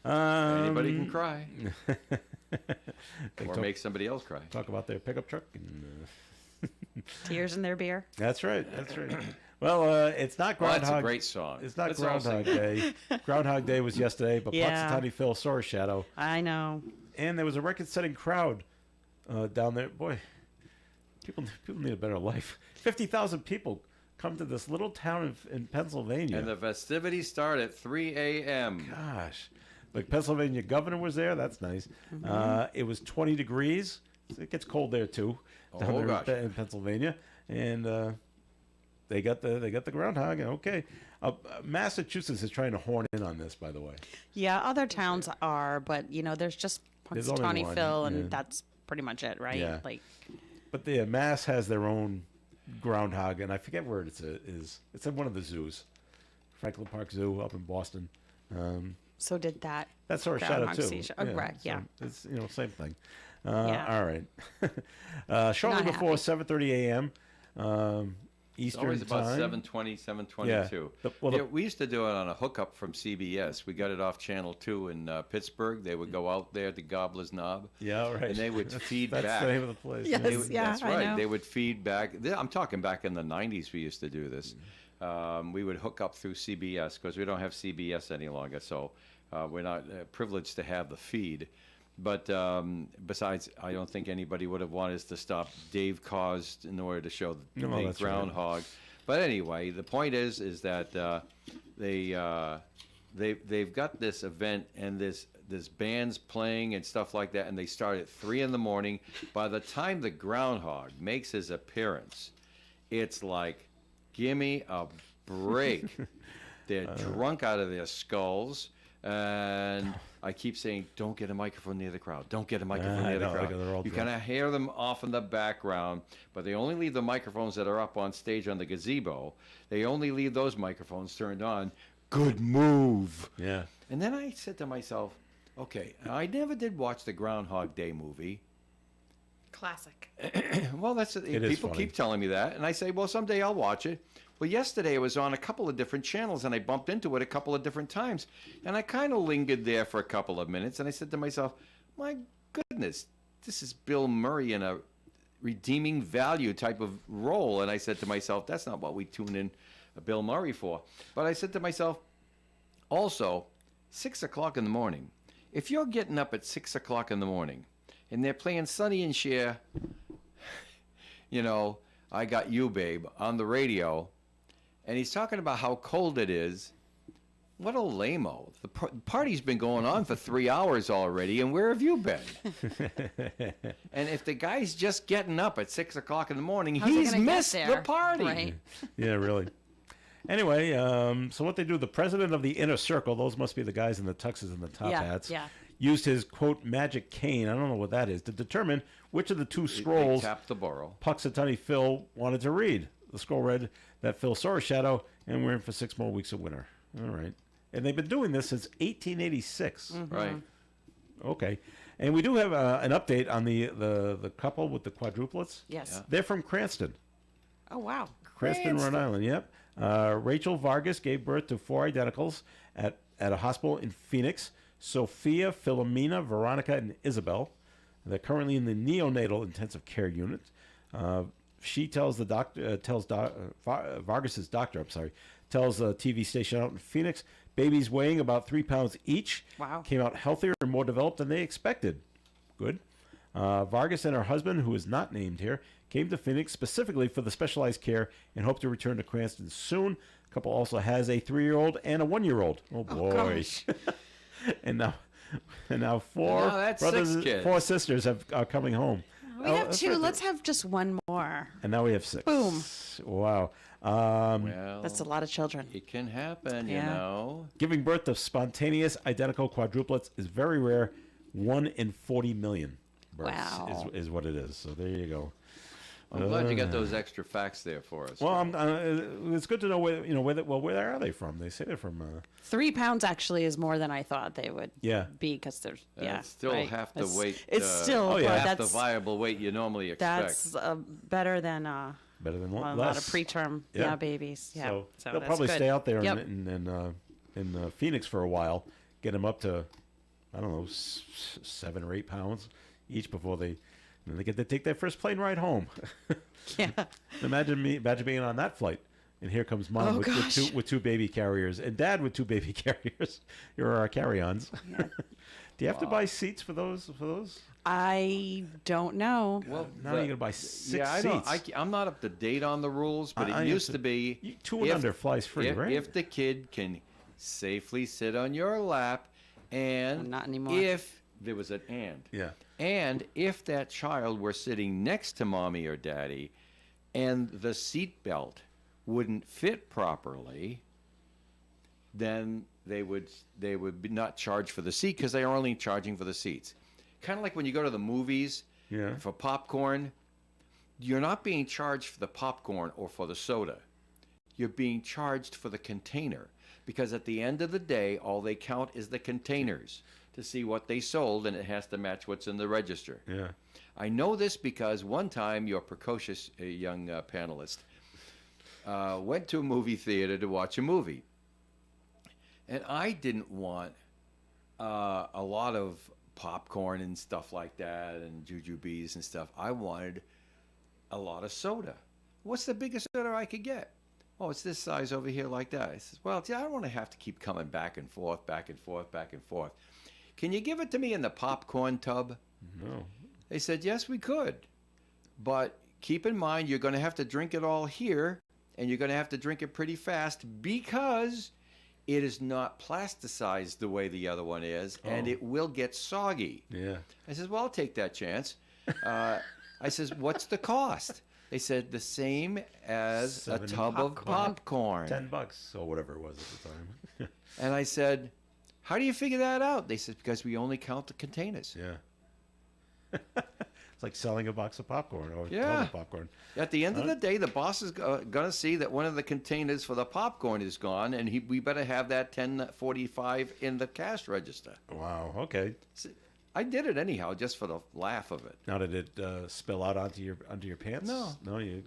Anybody can cry. Or talk- make somebody else cry. Talk about their pickup truck and Tears in their beer. That's right. Well, it's not Well, Groundhog. that's a great song. It's not Let's all Groundhog sing Day. Groundhog Day was yesterday, but Yeah. Punxsutawney Phil saw a shadow. I know. And there was a record-setting crowd down there. Boy, people need a better life. 50,000 people come to this little town in Pennsylvania. And the festivities start at 3 a.m. Gosh. The Pennsylvania governor was there. That's nice. It was 20 degrees. It gets cold there, too, down Oh, there gosh. in Pennsylvania. And they got the groundhog. Okay. Massachusetts is trying to horn in on this, by the way. Yeah, other towns are, but there's just There's only Punxsutawney one, Phil, and yeah. that's pretty much it, right? Yeah. Like, But the Mass has their own groundhog, and I forget where it is. It's in one of the zoos, Franklin Park Zoo up in Boston. so did that. That's our shadow Groundhog too. Sea show. Oh, right, yeah. So it's same thing. Yeah. All right. Shortly Not before happy. 7:30 a.m. It's Eastern always about time. 7:20, 7:22. Yeah. We used to do it on a hookup from CBS. We got it off Channel 2 in Pittsburgh. They would go out there to Gobbler's Knob. Yeah, right. And they would feed that's back. the name of the place. Yes, They would- yeah, that's I right. know. They would feed back. I'm talking back in the 90s we used to do this. We would hook up through CBS because we don't have CBS any longer. So we're not privileged to have the feed. But besides, I don't think anybody would have wanted us to stop Dave Cause in order to show the No, big that's right. groundhog. But anyway, the point is that they've got this event and this band's playing and stuff like that, and they start at 3 in the morning. By the time the groundhog makes his appearance, it's like, gimme a break. They're drunk out of their skulls. And I keep saying, don't get a microphone near the crowd. Don't get a microphone I near the know, crowd. because they're all You drunk. kind of hear them off in the background, but they only leave the microphones that are up on stage on the gazebo. They only leave those microphones turned on. Good move. Yeah. And then I said to myself, okay, I never did watch the Groundhog Day movie. Classic. Well, is people funny. keep telling me that, and I say, well, someday I'll watch it. Well, yesterday it was on a couple of different channels, and I bumped into it a couple of different times, and I kind of lingered there for a couple of minutes, and I said to myself, my goodness, this is Bill Murray in a redeeming value type of role, and I said to myself, that's not what we tune in Bill Murray for. But I said to myself, also, 6 o'clock in the morning, if you're getting up at 6 o'clock in the morning, and they're playing Sonny and Cher, I Got You, Babe, on the radio, and he's talking about how cold it is. What a lame-o. The party's been going on for 3 hours already, and where have you been? And if the guy's just getting up at 6 o'clock in the morning, How's he he's gonna get missed the there? party. Right. Yeah, really. Anyway, so what they do, the president of the Inner Circle, those must be the guys in the tuxes and the top hats, used his, quote, magic cane, I don't know what that is, to determine which of the two scrolls They tapped the borough. Punxsutawney Phil wanted to read. The scroll read that Phil saw a shadow, and we're in for 6 more weeks of winter. All right. And they've been doing this since 1886. Right. Okay. And we do have an update on the couple with the quadruplets. Yes. Yeah. They're from Cranston. Oh, wow. Cranston, Rhode Island, yep. Rachel Vargas gave birth to 4 identicals at a hospital in Phoenix. Sophia, Philomena, Veronica, and Isabel. They're currently in the neonatal intensive care unit. She tells the doctor, Vargas's doctor, tells a TV station out in Phoenix, babies weighing about 3 pounds each. Wow. Came out healthier and more developed than they expected. Good. Vargas and her husband, who is not named here, came to Phoenix specifically for the specialized care and hope to return to Cranston soon. The couple also has a 3-year-old and a 1-year-old. Oh boy! gosh. and now 4 Now that's brothers, 6 kids. 4 sisters are coming home. We have 2. Let's have just one more. And now we have 6. Boom. Wow. Well, That's a lot of children. it can happen, you Yeah. know. Giving birth to spontaneous identical quadruplets is very rare. 1 in 40 million births Wow. is what it is. So there you go. I'm glad you got those extra facts there for us. Well, it's good to know where are they from? They say they're from. 3 pounds actually is more than I thought they would Yeah. be because there's It's still right. half the It's- weight. It's still but half the that's viable weight you normally expect. that's better than Better than a less. lot of preterm babies. Yeah, So, so they'll that's probably good. stay out there Yep. in Phoenix for a while, get them up to, I don't know, 7 or 8 pounds each before they get to take their first plane ride home. Yeah. Imagine being on that flight. And here comes Mom with two baby carriers, and Dad with two baby carriers. You're our carry-ons. Yeah. Do you have to buy seats for those? I don't know. Well, now you're gonna buy six seats. I'm not up to date on the rules, but it used to be 2 and under flies free, right? If the kid can safely sit on your lap, and not anymore. If there was an and, yeah, and if that child were sitting next to mommy or daddy, and the seat belt wouldn't fit properly, then they would be not charged for the seat because they are only charging for the seats. Kind of like when you go to the movies for popcorn, you're not being charged for the popcorn or for the soda. You're being charged for the container because at the end of the day, all they count is the containers to see what they sold, and it has to match what's in the register. Yeah, I know this because one time your precocious young panelist went to a movie theater to watch a movie. And I didn't want a lot of popcorn and stuff like that and jujubes and stuff. I wanted a lot of soda. What's the biggest soda I could get? Oh, it's this size over here like that. I said, well, I don't want to have to keep coming back and forth, back and forth, back and forth. Can you give it to me in the popcorn tub? No. They said, yes, we could. But keep in mind, you're going to have to drink it all here, and you're going to have to drink it pretty fast because it is not plasticized the way the other one is, and it will get soggy. Yeah. I says, well, I'll take that chance. I says, what's the cost? They said the same as a tub of popcorn. $10 or whatever it was at the time. And I said, how do you figure that out? They said, because we only count the containers. Yeah. It's like selling a box of popcorn or a tub of popcorn. At the end of the day, the boss is going to see that one of the containers for the popcorn is gone, and we better have that $10.45 in the cash register. Wow. Okay. I did it anyhow, just for the laugh of it. Now, did it spill out onto your pants? No. No, you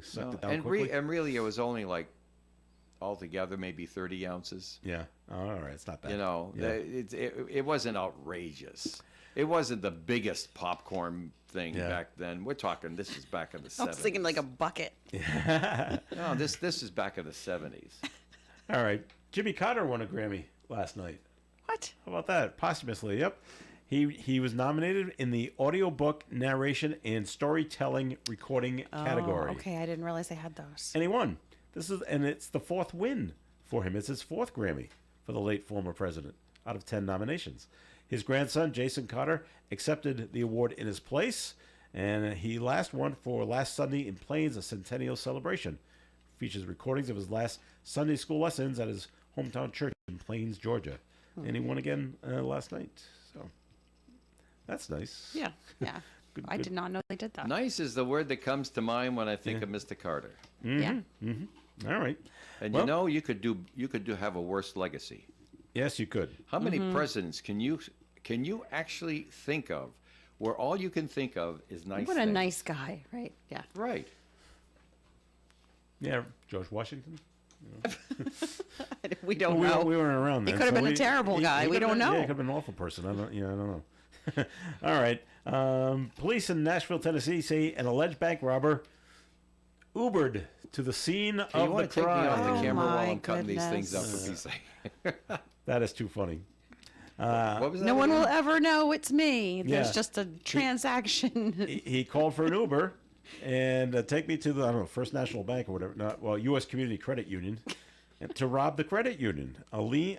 sucked it down and quickly? and really, it was only like altogether maybe 30 ounces. Yeah. Oh, all right. It's not bad. You know, Yeah. it wasn't outrageous. It wasn't the biggest popcorn thing back then. We're talking, this is back in the 70s. I was thinking like a bucket. No, this is back in the 70s. All right. Jimmy Carter won a Grammy last night. What? How about that? Posthumously, yep. He was nominated in the audiobook narration and storytelling recording category. Okay, I didn't realize they had those. And he won. It's the fourth win for him. It's his fourth Grammy for the late former president out of 10 nominations. His grandson, Jason Carter, accepted the award in his place, and he won for last Sunday in Plains, a centennial celebration. Features recordings of his last Sunday school lessons at his hometown church in Plains, Georgia. And he won again last night. So that's nice. Yeah. I did not know they did that. Nice is the word that comes to mind when I think of Mr. Carter. Mm-hmm. Yeah. Mm-hmm. All right. And Well, you could have a worse legacy. Yes, you could. How many presidents can you actually think of where all you can think of is nice What a things? nice guy, right? Yeah. Right. Yeah, George Washington. We don't Well, know. We weren't around then. He could have so been a terrible guy. We could have don't been- know. Yeah, he could have been an awful person. I don't know. All right. Police in Nashville, Tennessee say an alleged bank robber Ubered to the scene Okay, you of the want to take me off crime. the camera while my I'm cutting these things up goodness. for Pete's sake. That is too funny. What was that No one again? will ever know it's me. There's Yeah. just a transaction. He called for an Uber and take me to the First National Bank or whatever. U.S. Community Credit Union to rob the credit union. Alameen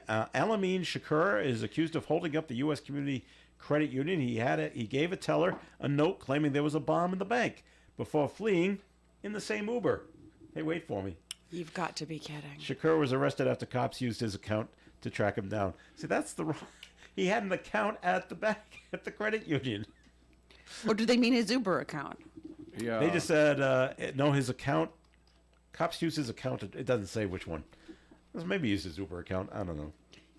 Shakur is accused of holding up the U.S. Community Credit Union. He gave a teller a note claiming there was a bomb in the bank before fleeing in the same Uber. Hey, wait for me. You've got to be kidding. Shakur was arrested after cops used his account to track him down. See, that's the wrong. He had an account at the bank, at the credit union. Or do they mean his Uber account? Yeah. They just said, no, his account. Cops used his account. It doesn't say which one. Maybe he used his Uber account. I don't know.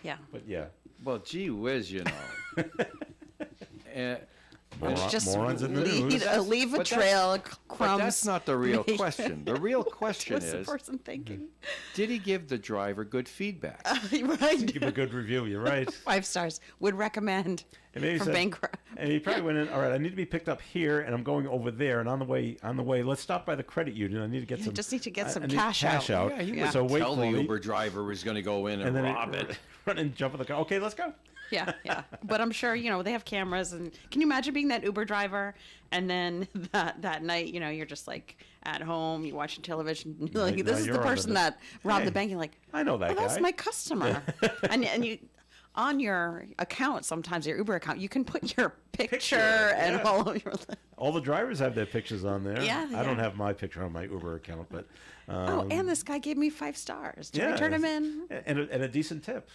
Yeah. But yeah. Well, gee whiz, you know. Just morons in the news. leave a But trail, But crumbs. that's not the real question. The real question What's the is, person thinking? did he give the driver good feedback? Right. Give a good review. You're right. 5 stars. Would recommend And maybe for said, bank And he probably went in. All right, I need to be picked up here, and I'm going over there. And on the way, let's stop by the credit union. I need to get some. Just need to get some I need cash out. Yeah, he would So wait tell for the me. Uber driver was going to go in and then rob it. Run and jump in the car. Okay, let's go. Yeah. But I'm sure, they have cameras. And can you imagine being that Uber driver? And then that night, you're just like at home, you're watching television. You're like, this is the person that robbed the bank. You're like, I know that guy. That's my customer. and you, on your account, sometimes your Uber account, you can put your picture and all of your. All the drivers have their pictures on there. Yeah, I don't have my picture on my Uber account, but. And this guy gave me 5 stars. Did I turn him in? And a decent tip.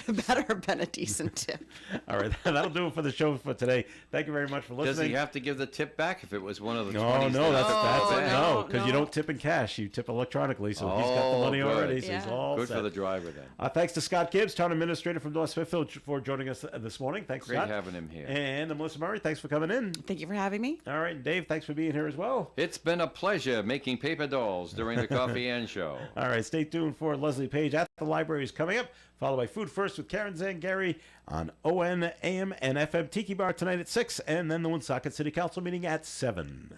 Better have been a decent tip. All right, that'll do it for the show for today. Thank you very much for listening. Does he have to give the tip back if it was one of the 20s? No, that's it. No, Because you don't tip in cash. You tip electronically, so he's got the money already. So he's all good set. for the driver then. Thanks to Scott Gibbs, Town Administrator from North Smithfield, for joining us this morning. Thanks, Great Scott. having him here. And Melissa Murray, thanks for coming in. Thank you for having me. All right, Dave, thanks for being here as well. It's been a pleasure making paper dolls during the Coffee and Show. All right, stay tuned for Leslie Page at the Libraries coming up, followed by Food First with Karen Zangari on ON, AM, and FM Tiki Bar tonight at 6, and then the Woonsocket City Council meeting at 7.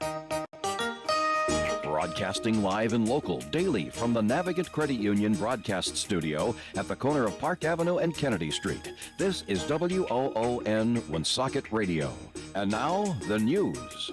Broadcasting live and local daily from the Navigant Credit Union broadcast studio at the corner of Park Avenue and Kennedy Street. This is WOON Woonsocket Radio. And now, the news.